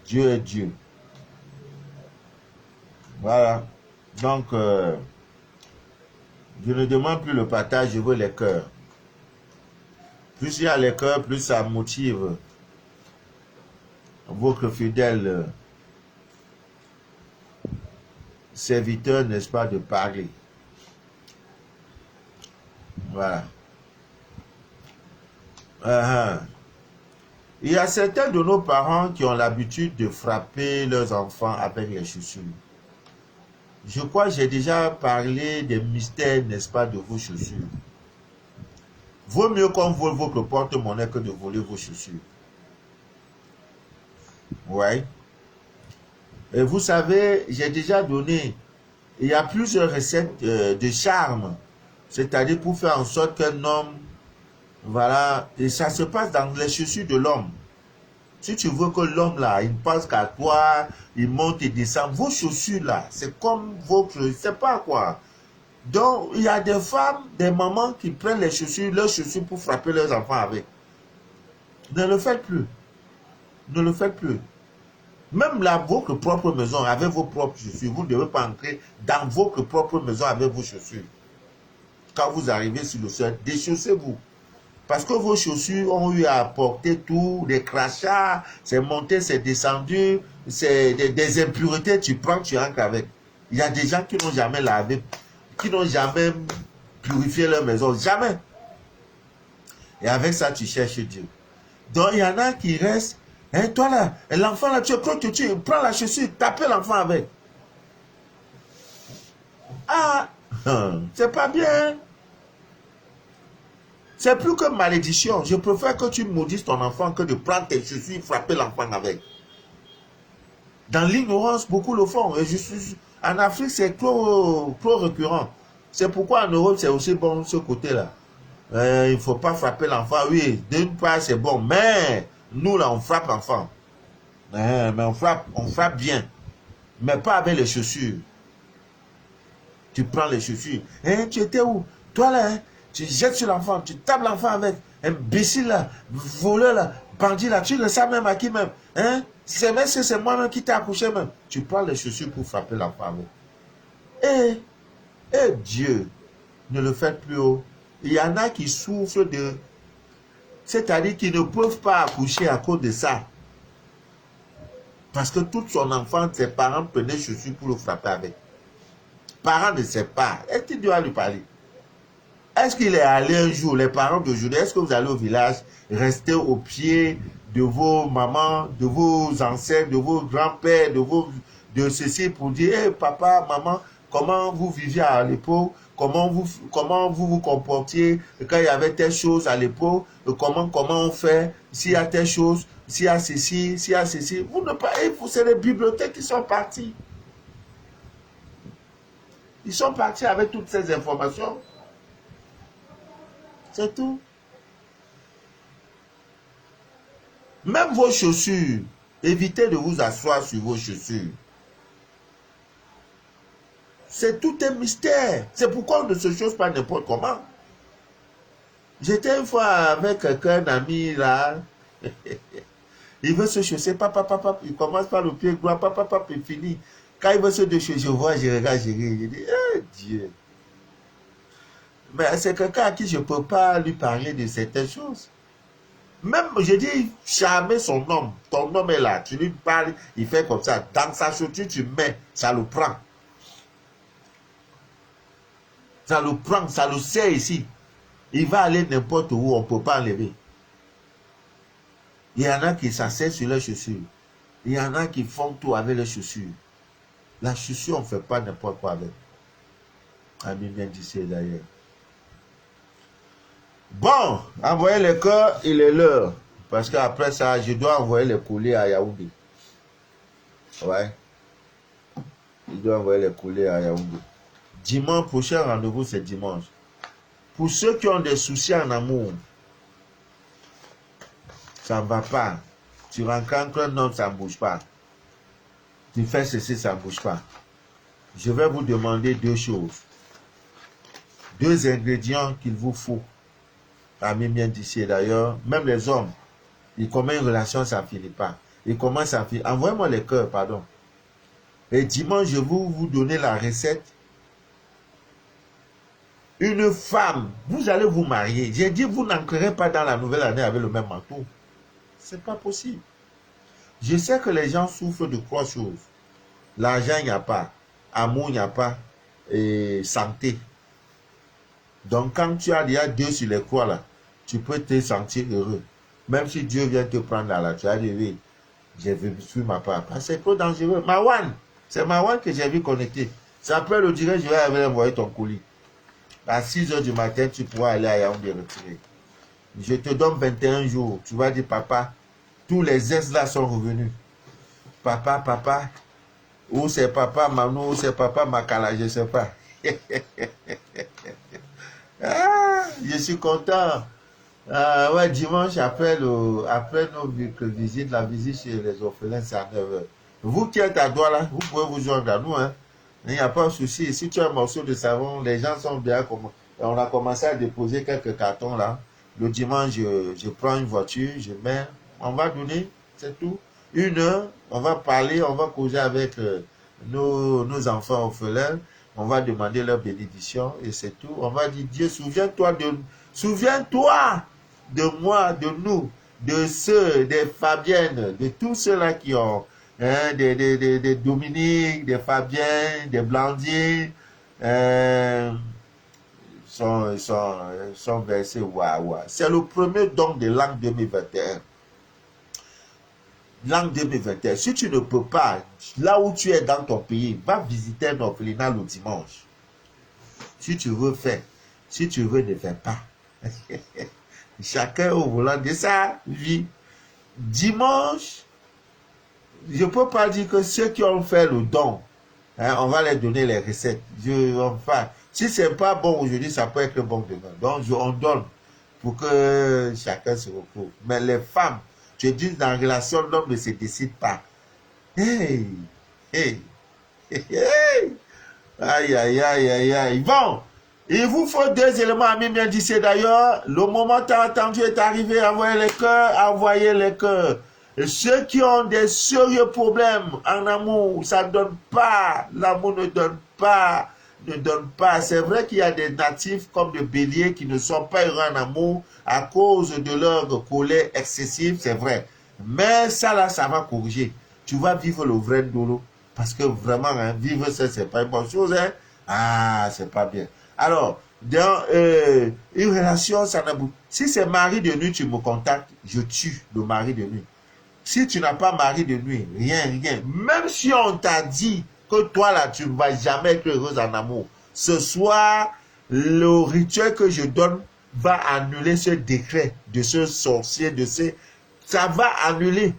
Dieu est Dieu. Voilà. Donc, je ne demande plus le partage, je veux les cœurs. Plus il y a les cœurs, plus ça motive votre fidèle serviteur, n'est-ce pas, de parler. Voilà. Il y a certains de nos parents qui ont l'habitude de frapper leurs enfants avec les chaussures. Je crois que j'ai déjà parlé des mystères, n'est-ce pas, de vos chaussures. Vaut mieux qu'on vole votre porte-monnaie que de voler vos chaussures. Ouais. Et vous savez, j'ai déjà donné, il y a plusieurs recettes de charme, c'est-à-dire pour faire en sorte qu'un homme, voilà, et ça se passe dans les chaussures de l'homme. Si tu veux que l'homme là, il pense qu'à toi, il monte et descend, vos chaussures là, c'est comme votre, je ne sais pas quoi. Donc, il y a des femmes, des mamans qui prennent leurs chaussures pour frapper leurs enfants avec. Ne le faites plus. Ne le faites plus. Même là, votre propre maison, avec vos propres chaussures, vous ne devez pas entrer dans votre propre maison avec vos chaussures. Quand vous arrivez sur le sol, déchaussez-vous. Parce que vos chaussures ont eu à apporter tout, des crachats, c'est monté, c'est descendu, c'est des impuretés, tu prends, tu rentres avec. Il y a des gens qui n'ont jamais lavé, qui n'ont jamais purifié leur maison, jamais. Et avec ça, tu cherches Dieu. Donc, il y en a qui restent, hein, toi là, l'enfant là, tu prends la chaussure, tapez l'enfant avec. Ah, c'est pas bien. C'est plus que malédiction. Je préfère que tu maudisses ton enfant que de prendre tes chaussures et frapper l'enfant avec. Dans l'ignorance, beaucoup le font. Et en Afrique, c'est trop récurrent. C'est pourquoi en Europe, c'est aussi bon ce côté-là. Il ne faut pas frapper l'enfant. Oui, d'une part, c'est bon. Mais nous, là, on frappe l'enfant. Mais on frappe bien. Mais pas avec les chaussures. Tu prends les chaussures. Hein, tu étais où? Toi, là, hein, tu jettes sur l'enfant. Tu tapes l'enfant avec. Imbécile, là, voleur, là, bandit, là. Tu le sais même à qui même. Hein? C'est moi-même qui t'ai accouché même. Tu prends les chaussures pour frapper l'enfant avec. Et Dieu, ne le faites plus haut. Il y en a qui souffrent de... C'est-à-dire qu'ils ne peuvent pas accoucher à cause de ça. Parce que toute son enfance, ses parents prenaient les chaussures pour le frapper avec. Parents ne savent pas. Est-ce qu'il doit lui parler? Est-ce qu'il est allé un jour, les parents d'aujourd'hui, est-ce que vous allez au village, rester au pied de vos mamans, de vos ancêtres, de vos grands-pères, de ceci pour dire, hey, papa, maman, comment vous viviez à l'époque, comment vous comportiez quand il y avait telle chose à l'époque, comment on fait, s'il y a telle chose, s'il y a ceci, s'il y a ceci. Vous ne pas, c'est les bibliothèques qui sont parties. Ils sont partis avec toutes ces informations. C'est tout. Même vos chaussures, évitez de vous asseoir sur vos chaussures. C'est tout un mystère. C'est pourquoi on ne se chausse pas n'importe comment. J'étais une fois avec un ami là. Il veut se chausser, papa, il commence par le pied droit, papa, il finit. Quand il veut se déchausser, je vois, je regarde, je ris. Je dis, eh Dieu. Mais c'est quelqu'un à qui je ne peux pas lui parler de certaines choses. Même, je dis, charmer son homme. Ton homme est là. Tu lui parles, il fait comme ça. Dans sa chaussure, tu mets, ça le prend. Ça le prend, ça le serre ici. Il va aller n'importe où, on ne peut pas enlever. Il y en a qui s'asseyent sur les chaussures. Il y en a qui font tout avec les chaussures. La chaussure, on ne fait pas n'importe quoi avec. Ami bien d'ici d'ailleurs. Bon, envoyer les cœurs, il est l'heure. Parce qu'après ça, je dois envoyer les colis à Yaoundé. Ouais. Je dois envoyer les colis à Yaoundé. Dimanche prochain, rendez-vous, c'est dimanche. Pour ceux qui ont des soucis en amour, ça ne va pas. Tu rencontres un homme, ça ne bouge pas. Tu fais ceci, ça ne bouge pas. Je vais vous demander deux choses. Deux ingrédients qu'il vous faut. Ami bien d'ici d'ailleurs, même les hommes, ils commencent une relation, ça ne finit pas. Ils commencent à finir. Envoyez-moi les cœurs, pardon. Et dimanche, je vais vous donner la recette. Une femme, vous allez vous marier. J'ai dit, vous n'entrerez pas dans la nouvelle année avec le même manteau. C'est pas possible. Je sais que les gens souffrent de trois choses. L'argent, il n'y a pas. Amour, il n'y a pas. Et santé. Donc, quand tu as déjà Dieu sur les croix, là, tu peux te sentir heureux. Même si Dieu vient te prendre là, tu as dit, oui, j'ai vu sur ma part. C'est trop dangereux. Mawan, c'est Mawan que j'ai vu connecter. C'est après le direct, je vais aller envoyer ton colis. À 6 h du matin, tu pourras aller à Yaoundé retirer. Je te donne 21 jours. Tu vas dire, papa, tous les ex là sont revenus. Papa, où c'est papa Manou, où c'est papa Makala, je ne sais pas. Ah, je suis content. Ouais, dimanche, après nos visites, la visite chez les orphelins, c'est à 9 h. Vous qui êtes à Douala, vous pouvez vous joindre à nous. Hein. Il n'y a pas de souci. Si tu as un morceau de savon, les gens sont bien. On a commencé à déposer quelques cartons là. Le dimanche, je prends une voiture, je mets. On va donner, c'est tout. 1 heure, on va parler, on va causer avec nos enfants orphelins. On va demander leur bénédiction et c'est tout. On va dire, Dieu, souviens-toi de moi, de nous, de ceux, des Fabiennes, de tous ceux-là qui ont, hein, des Dominique, des Fabien, des Blandier, sont versés. C'est le premier don de l'an 2021. L'an 2021, si tu ne peux pas, là où tu es dans ton pays, va visiter un orphelinat le dimanche. Si tu veux faire, si tu veux, ne fais pas. Chacun au volant de sa vie. Dimanche, je ne peux pas dire que ceux qui ont fait le don, hein, on va leur donner les recettes. Enfin, si ce n'est pas bon aujourd'hui, ça peut être bon demain. Donc, on donne pour que chacun se repose. Mais les femmes, je dis dans la relation, l'homme ne se décide pas. Hey, hey, hey, hey. Aïe, aïe, aïe, aïe, aïe. Bon, il vous faut 2 éléments, amis bien d'ici d'ailleurs. Le moment tant attendu est arrivé. Envoyez les cœurs, envoyez les cœurs. Et ceux qui ont des sérieux problèmes en amour, ça ne donne pas. L'amour ne donne pas. Ne donne pas. C'est vrai qu'il y a des natifs comme des béliers qui ne sont pas heureux en amour à cause de leur colère excessive, c'est vrai. Mais ça là, ça va corriger. Tu vas vivre le vrai dolo. Parce que vraiment, hein, vivre ça, c'est pas une bonne chose. Hein? Ah, c'est pas bien. Alors, dans une relation, ça n'a pas. Si c'est mari de nuit, tu me contactes, je tue le mari de nuit. Si tu n'as pas mari de nuit, rien. Même si on t'a dit que toi là, tu ne vas jamais être heureuse en amour. Ce soir, le rituel que je donne va annuler ce décret de ce sorcier, de Ça va annuler.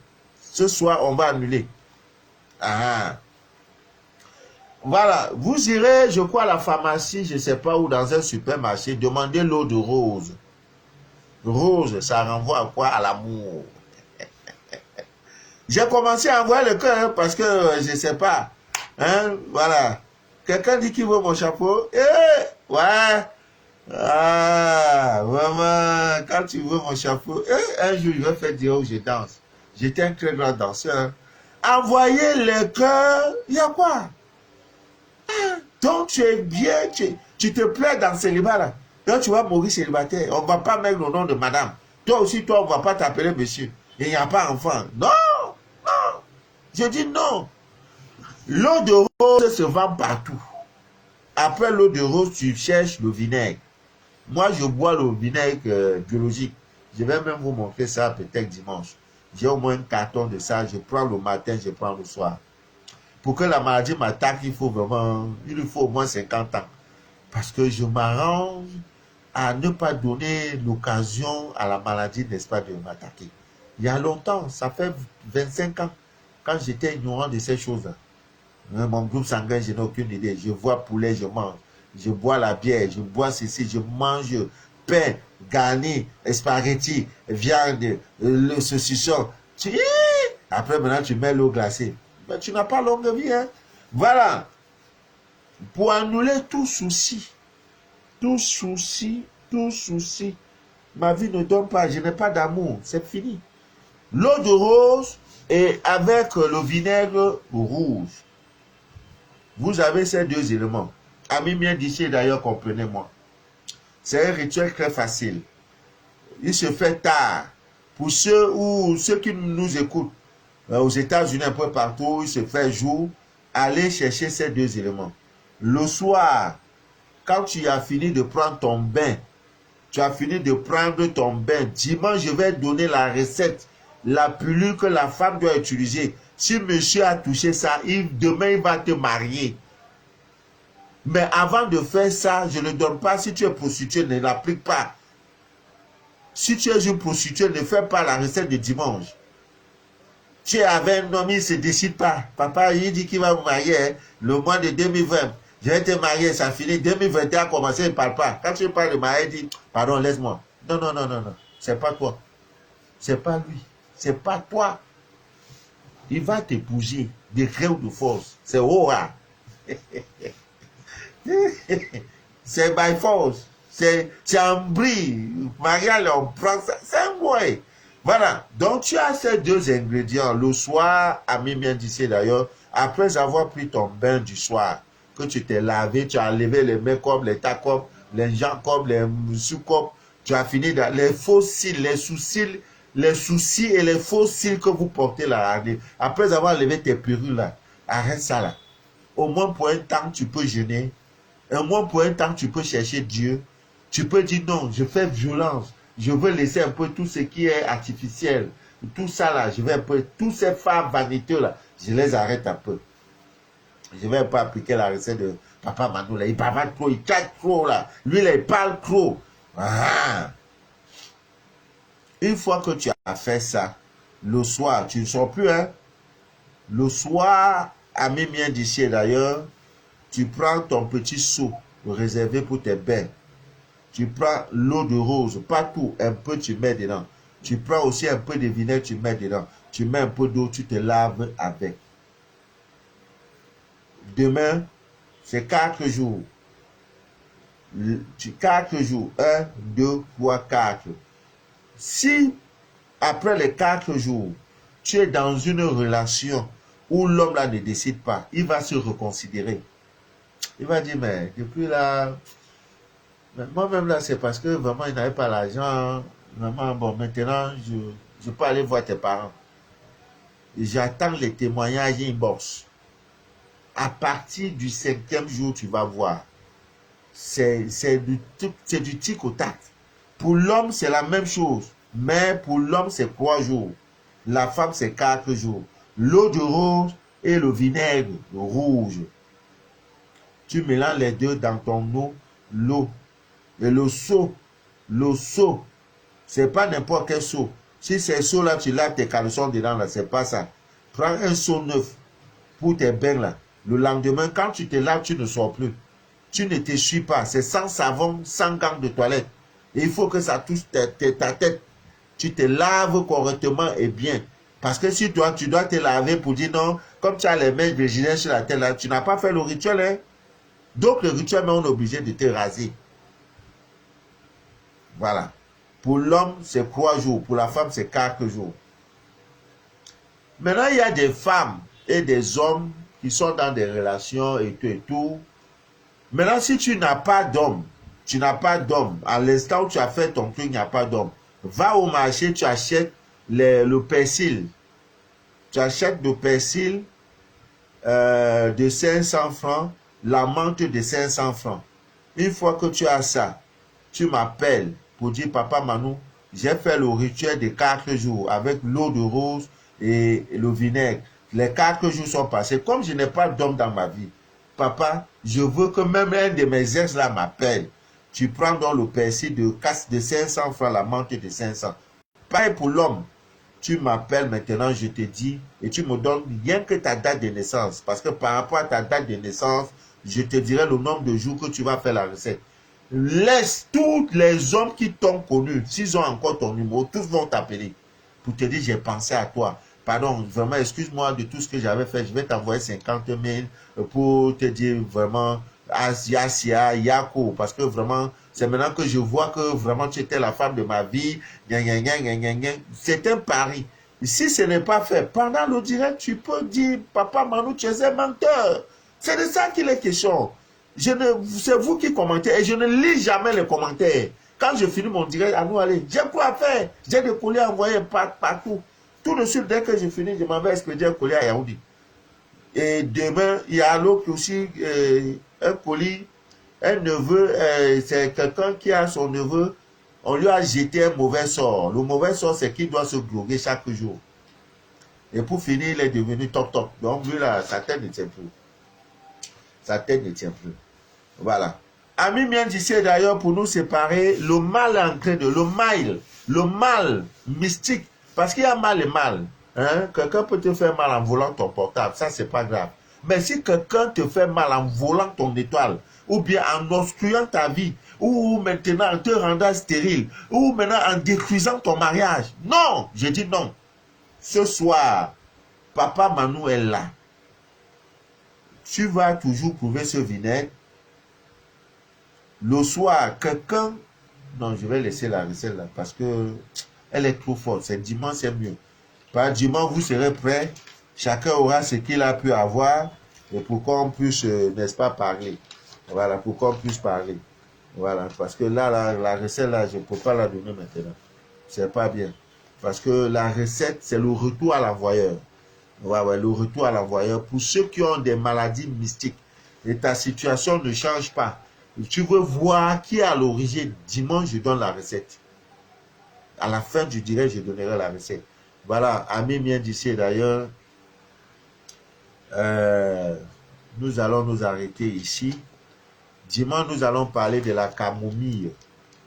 Ce soir, on va annuler. Ah. Voilà, vous irez, je crois, à la pharmacie, je ne sais pas où, dans un supermarché, demandez l'eau de rose. Rose, ça renvoie à quoi? À l'amour. J'ai commencé à envoyer le cœur hein, parce que je ne sais pas. Hein, voilà. Quelqu'un dit qu'il veut mon chapeau. Eh, ouais. Ah, vraiment, quand tu veux mon chapeau, un jour, je vais faire dire où je danse. J'étais un très grand danseur. Envoyer le cœur, il y a quoi? Donc, tu es bien, tu te plais dans ce célibat là. Donc, tu vas mourir célibataire. On ne va pas mettre le nom de madame. Toi aussi, toi, on ne va pas t'appeler monsieur. Il n'y a pas enfant. Non, non. Je dis non. L'eau de rose se vend partout. Après l'eau de rose, tu cherches le vinaigre. Moi, je bois le vinaigre biologique. Je vais même vous montrer ça peut-être dimanche. J'ai au moins un carton de ça. Je prends le matin, je prends le soir. Pour que la maladie m'attaque, il faut au moins 50 ans. Parce que je m'arrange à ne pas donner l'occasion à la maladie, n'est-ce pas, de m'attaquer. Il y a longtemps, ça fait 25 ans, quand j'étais ignorant de ces choses-là. Mon groupe sanguin, je n'ai aucune idée. Je vois poulet, je mange. Je bois la bière, je bois ceci, je mange pain, garni, spaghetti, viande, le saucisson. Après, maintenant, tu mets l'eau glacée. Mais tu n'as pas longue vie. Hein? Voilà. Pour annuler tout souci, ma vie ne donne pas, je n'ai pas d'amour, c'est fini. L'eau de rose et avec le vinaigre rouge. Vous avez ces deux éléments. Amis bien d'ici, d'ailleurs, comprenez-moi. C'est un rituel très facile. Il se fait tard. Pour ceux qui nous écoutent, aux États-Unis, un peu partout, il se fait jour. Allez chercher ces deux éléments. Le soir, quand tu as fini de prendre ton bain, dimanche, je vais donner la recette, la pilule que la femme doit utiliser. Si monsieur a touché ça, demain, il va te marier. Mais avant de faire ça, je ne donne pas. Si tu es prostituée, ne l'applique pas. Si tu es une prostituée, ne fais pas la recette de dimanche. Tu es avec un homme, il ne se décide pas. Papa, il dit qu'il va me marier hein, le mois de 2020. Je vais te marier, ça finit. 2021 a commencé, il ne parle pas. Quand tu parles de marier, il dit, pardon, laisse-moi. Non, non, non, non, non. C'est pas toi. C'est pas lui. C'est pas toi. Il va t'épouser de gré ou de force. C'est aura. C'est by force. C'est un bris. Mariage, on prend ça. C'est un moyen. Voilà. Donc, tu as ces deux ingrédients. Le soir, ami bien d'ici d'ailleurs, après avoir pris ton bain du soir, que tu t'es lavé, tu as enlevé les mains comme les tacos, les jambes comme les sous-copes, tu as fini dans les faux cils, les soucis et les faux cils que vous portez là. Après avoir enlevé tes perruques là, arrête ça là. Au moins pour un temps, tu peux jeûner. Au moins pour un temps, tu peux chercher Dieu. Tu peux dire non, je fais violence. Je veux laisser un peu tout ce qui est artificiel. Tout ça là, je vais un peu, tous ces femmes vaniteux là, je les arrête un peu. Je ne vais pas appliquer la recette de Papa Manou là. Il parle trop, il cache trop là. Lui là, il parle trop. Ah. Une fois que tu as fait ça, le soir, tu ne sors plus, hein. Le soir, ami bien d'ici d'ailleurs, tu prends ton petit seau réservé pour tes bains. Tu prends l'eau de rose, pas tout, un peu tu mets dedans. Tu prends aussi un peu de vinaigre, tu mets dedans. Tu mets un peu d'eau, tu te laves avec. Demain, c'est 4 jours. 4 jours. 1, 2, 3, 4. Si, après les 4 jours, tu es dans une relation où l'homme là ne décide pas, il va se reconsidérer. Il va dire, mais depuis là, moi-même là, c'est parce que vraiment, il n'avait pas l'argent. Vraiment, bon, maintenant, je peux aller voir tes parents. J'attends les témoignages inbox. À partir du 5e jour, tu vas voir. C'est du tic au tac. Pour l'homme, c'est la même chose. Mais pour l'homme, c'est 3 jours. La femme, c'est 4 jours. L'eau de rose et le vinaigre rouge. Tu mélanges les deux dans ton eau, l'eau. Et le seau, c'est pas n'importe quel seau. Si c'est seau là, tu laves tes caleçons dedans là, c'est pas ça. Prends un seau neuf pour tes bains là. Le lendemain, quand tu te laves, tu ne sors plus. Tu ne t'essuies pas. C'est sans savon, sans gants de toilette. Et il faut que ça touche ta tête. Tu te laves correctement et bien. Parce que si toi, tu dois te laver pour dire non, comme tu as les mains virginales sur la tête là, tu n'as pas fait le rituel. Hein? Donc le rituel, mais on est obligé de te raser. Voilà. Pour l'homme, c'est 3 jours. Pour la femme, c'est 4 jours. Maintenant, il y a des femmes et des hommes qui sont dans des relations et tout et tout. Maintenant, si tu n'as pas d'homme, à l'instant où tu as fait ton truc, il n'y a pas d'homme. Va au marché, tu achètes le persil. Tu achètes le persil de 500 francs, la menthe de 500 francs. Une fois que tu as ça, tu m'appelles pour dire, papa Manou, j'ai fait le rituel de 4 jours avec l'eau de rose et le vinaigre. Les 4 jours sont passés. Comme je n'ai pas d'homme dans ma vie, papa, je veux que même un de mes ex là m'appelle. Tu prends donc le persil de 500 francs, la menthe de 500. Pareil pour l'homme. Tu m'appelles maintenant, je te dis, et tu me donnes rien que ta date de naissance. Parce que par rapport à ta date de naissance, je te dirai le nombre de jours que tu vas faire la recette. Laisse tous les hommes qui t'ont connu, s'ils ont encore ton numéro, tous vont t'appeler pour te dire, j'ai pensé à toi. Pardon, vraiment, excuse-moi de tout ce que j'avais fait. Je vais t'envoyer 50 000 pour te dire vraiment, Asia, Yako, parce que vraiment, c'est maintenant que je vois que vraiment tu étais la femme de ma vie. C'est un pari. Si ce n'est pas fait, pendant le direct, tu peux dire, papa Manou, tu es un menteur. C'est de ça qu'il est question. C'est vous qui commentez et je ne lis jamais les commentaires. Quand je finis mon direct, à nous aller, j'ai quoi faire? J'ai des colis envoyés partout. Tout de suite, dès que je finis, je m'en vais expédier un colis à Yaoundé. Et demain, il y a l'autre aussi, un colis, un neveu, c'est quelqu'un qui a son neveu, on lui a jeté un mauvais sort. Le mauvais sort, c'est qu'il doit se droguer chaque jour. Et pour finir, il est devenu top. Donc lui, là, sa tête ne tient plus. Sa tête ne tient plus. Voilà. Ami bien d'ici d'ailleurs, pour nous séparer, le mal est en train de... Le mal mystique. Parce qu'il y a mal et mal. Hein? Quelqu'un peut te faire mal en volant ton portable. Ça, c'est pas grave. Mais si quelqu'un te fait mal en volant ton étoile, ou bien en obstruant ta vie, ou maintenant en te rendant stérile, ou maintenant en détruisant ton mariage. Non, je dis non. Ce soir, papa Manou est là. Tu vas toujours trouver ce vinaigre. Le soir, quelqu'un... Non, je vais laisser la recette là parce que elle est trop forte. C'est dimanche, c'est mieux. Par dimanche, vous serez prêts. Chacun aura ce qu'il a pu avoir et pour qu'on puisse, n'est-ce pas, parler. Voilà, pour qu'on puisse parler. Voilà, parce que là, la recette là, je ne peux pas la donner maintenant. C'est pas bien. Parce que la recette, c'est le retour à l'envoyeur. Ouais, le retour à l'envoyeur. Pour ceux qui ont des maladies mystiques et ta situation ne change pas, tu veux voir qui est à l'origine, dimanche, je donne la recette. À la fin du direct, je donnerai la recette. Voilà, ami bien d'ici d'ailleurs, nous allons nous arrêter ici. Dimanche, nous allons parler de la camomille.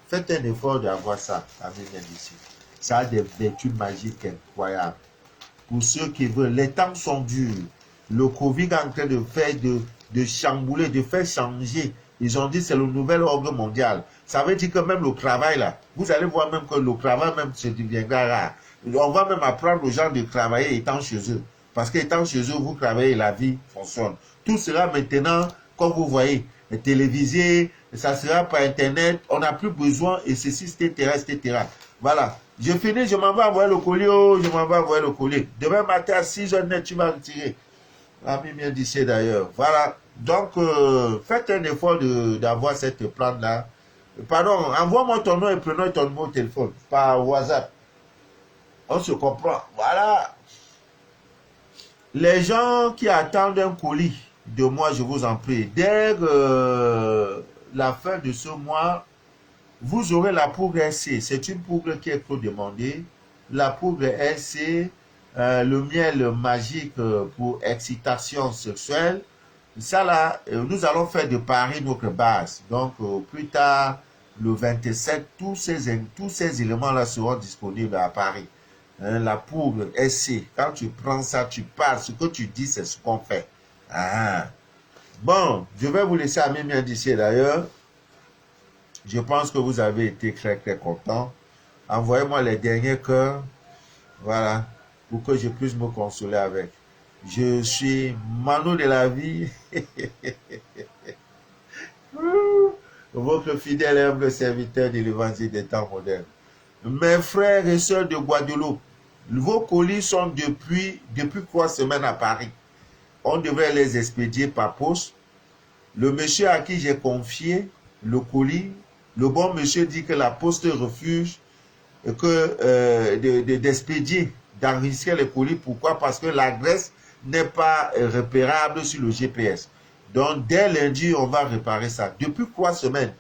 Faites un effort d'avoir ça, ami bien d'ici. Ça a des vertus magiques incroyables. Pour ceux qui veulent, les temps sont durs. Le Covid est en train de faire, de chambouler, de faire changer. Ils ont dit que c'est le nouvel ordre mondial. Ça veut dire que même le travail là, vous allez voir même que le travail même se deviendra rare. On va même apprendre aux gens de travailler étant chez eux. Parce qu'étant chez eux, vous travaillez et la vie fonctionne. Tout sera maintenant, comme vous voyez, télévisé, ça sera par Internet, on n'a plus besoin, et ceci, etc. Voilà. Je finis, je m'en vais envoyer le colis, je m'en vais envoyer le colis. Demain matin à 6 h net, tu vas retirer. Ami bien d'ici d'ailleurs. Voilà. Donc, faites un effort d'avoir cette plante-là. Pardon, envoie-moi ton nom et prénom et ton numéro de téléphone par WhatsApp. On se comprend. Voilà. Les gens qui attendent un colis de moi, je vous en prie, dès la fin de ce mois, vous aurez la poudre SC. C'est une poudre qui est trop demandée. La poudre SC, le miel magique pour excitation sexuelle. Ça là, nous allons faire de Paris notre base. Donc, plus tard, le 27, tous ces éléments-là seront disponibles à Paris. Hein, la poudre SC. Quand tu prends ça, tu parles. Ce que tu dis, c'est ce qu'on fait. Ah. Bon, je vais vous laisser à mes d'ici d'ailleurs. Je pense que vous avez été très très content. Envoyez-moi les derniers cœurs. Voilà. Pour que je puisse me consoler avec. Je suis Mano de la vie. Votre fidèle et humble serviteur de l'évangile des temps modernes. Mes frères et sœurs de Guadeloupe, vos colis sont depuis 3 semaines à Paris. On devrait les expédier par poste. Le monsieur à qui j'ai confié le colis, le bon monsieur dit que la poste refuse d'expédier, d'enregistrer les colis. Pourquoi? Parce que l'adresse n'est pas repérable sur le GPS. Donc, dès lundi, on va réparer ça. Depuis 3 semaines,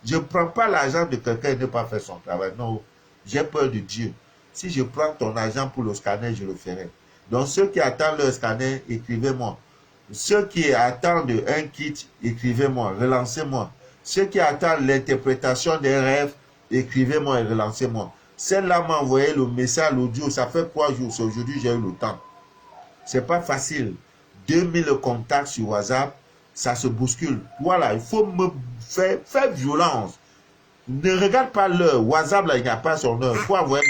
je ne prends pas l'argent de quelqu'un qui n'a pas fait son travail. Non, j'ai peur de Dieu. Si je prends ton argent pour le scanner, je le ferai. Donc, ceux qui attendent leur scanner, écrivez-moi. Ceux qui attendent un kit, écrivez-moi, relancez-moi. Ceux qui attendent l'interprétation des rêves, écrivez-moi et relancez-moi. Celle-là m'a envoyé le message, l'audio, ça fait 3 jours. Aujourd'hui, j'ai eu le temps. C'est pas facile. 2000 contacts sur WhatsApp, ça se bouscule. Voilà, il faut me faire violence. Ne regarde pas l'heure. WhatsApp, là, il n'y a pas son heure. Il faut envoyer un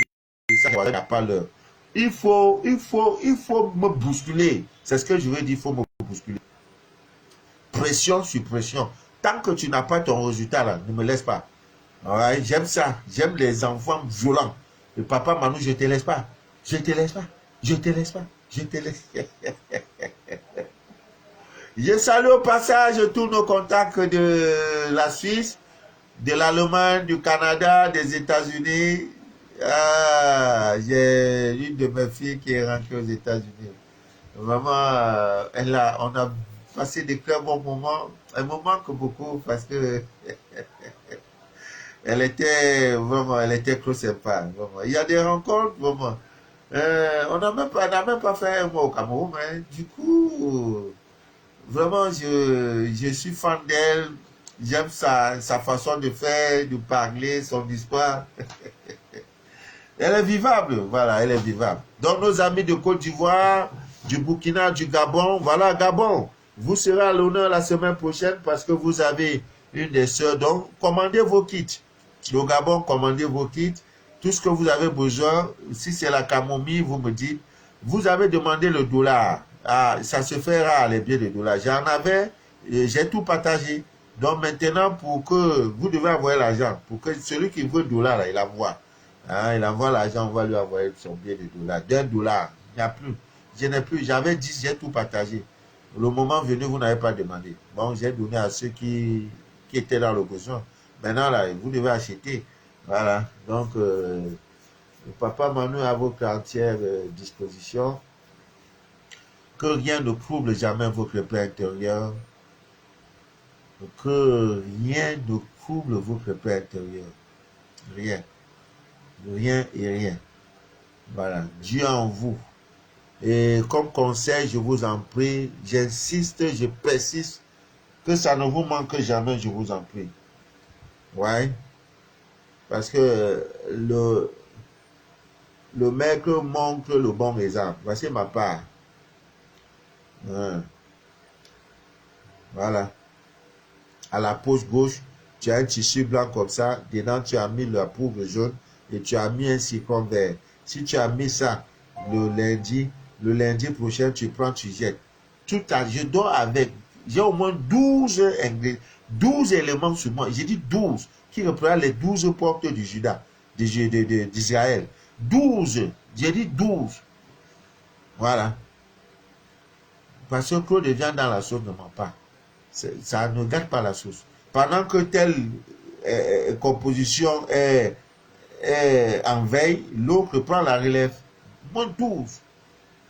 message, il n'y a pas l'heure. Il faut me bousculer. C'est ce que je veux dire, il faut me bousculer. Pression sur pression. Tant que tu n'as pas ton résultat, là, ne me laisse pas. Ouais, j'aime ça. J'aime les enfants violents. Le papa Manu, je ne te laisse pas. Je ne te laisse pas. Je ne te laisse pas. Je te laisse. Je salue au passage tous nos contacts de la Suisse, de l'Allemagne, du Canada, des États-Unis. Ah, j'ai une de mes filles qui est rentrée aux États-Unis. Vraiment, on a passé de très bons moments. Elle me manque beaucoup parce que elle était trop sympa. Vraiment. Il y a des rencontres, vraiment. On n'a même pas fait un mois au Cameroun, hein. Du coup, vraiment, je suis fan d'elle. J'aime sa façon de faire, de parler, son histoire. Elle est vivable, voilà, elle est vivable. Donc, nos amis de Côte d'Ivoire, du Burkina, du Gabon, voilà, Gabon, vous serez à l'honneur la semaine prochaine parce que vous avez une des sœurs. Donc, commandez vos kits. Le Gabon, commandez vos kits. Tout ce que vous avez besoin, si c'est la camomille, vous me dites. Vous avez demandé le dollar. Ah, ça se fait rare, les billets de dollars. J'en avais, j'ai tout partagé. Donc, maintenant, pour que vous devez envoyer l'argent, pour que celui qui veut le dollar, là, il envoie. Hein, il envoie l'argent, on va lui envoyer son billet de dollar. $1, il n'y a plus. Je n'ai plus, j'avais 10, j'ai tout partagé. Le moment venu, vous n'avez pas demandé. Bon, j'ai donné à ceux qui étaient dans le besoin. Maintenant, là, vous devez acheter. Voilà. Donc, le papa Manu à votre entière disposition. Que rien ne trouble jamais votre paix intérieure. Que rien ne trouble votre paix intérieure. Rien. Rien et rien. Voilà. Dieu en vous. Et comme conseil, je vous en prie, j'insiste, je persiste, que ça ne vous manque jamais, je vous en prie. Ouais. Parce que le maître montre le bon exemple. Voici ma part. Ouais. Voilà. À la poche gauche, tu as un tissu blanc comme ça. Dedans, tu as mis la poudre jaune et tu as mis un citron vert. Si tu as mis ça le lundi prochain, tu prends, tu jettes. Je dors avec. J'ai au moins 12 éléments sur moi. J'ai dit 12, qui représentent les 12 portes du Juda, d'Israël. 12. J'ai dit 12. Voilà. Parce que Claude vient dans la sauce ne ment pas. Ça ne gâte pas la sauce. Pendant que telle composition est en veille, l'autre prend la relève. Moins 12.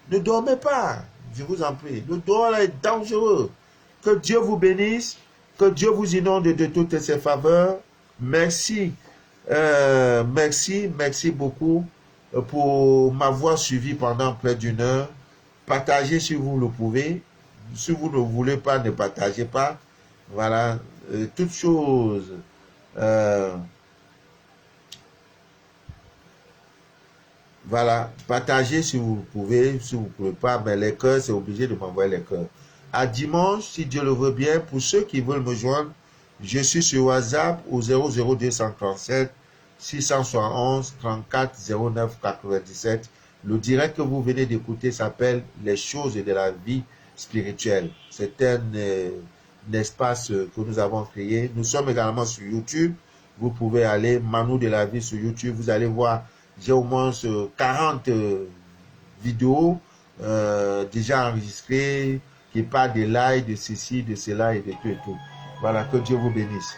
Ne dormez pas, je vous en prie. Le dehors est dangereux. Que Dieu vous bénisse, que Dieu vous inonde de toutes ses faveurs. Merci, merci beaucoup pour m'avoir suivi pendant près d'une heure. Partagez si vous le pouvez. Si vous ne voulez pas, ne partagez pas. Voilà, toutes choses. Voilà, partagez si vous pouvez, si vous ne pouvez pas, mais les cœurs, c'est obligé de m'envoyer les cœurs. À dimanche, si Dieu le veut bien, pour ceux qui veulent me joindre, je suis sur WhatsApp au 00237 671 34 09 97. Le direct que vous venez d'écouter s'appelle Les choses de la vie spirituelle. C'est un espace que nous avons créé. Nous sommes également sur YouTube. Vous pouvez aller, Manu de la vie sur YouTube. Vous allez voir, j'ai au moins 40 vidéos déjà enregistrées qui parlent de l'ail, de ceci, de cela et de tout et tout. Voilà, que Dieu vous bénisse.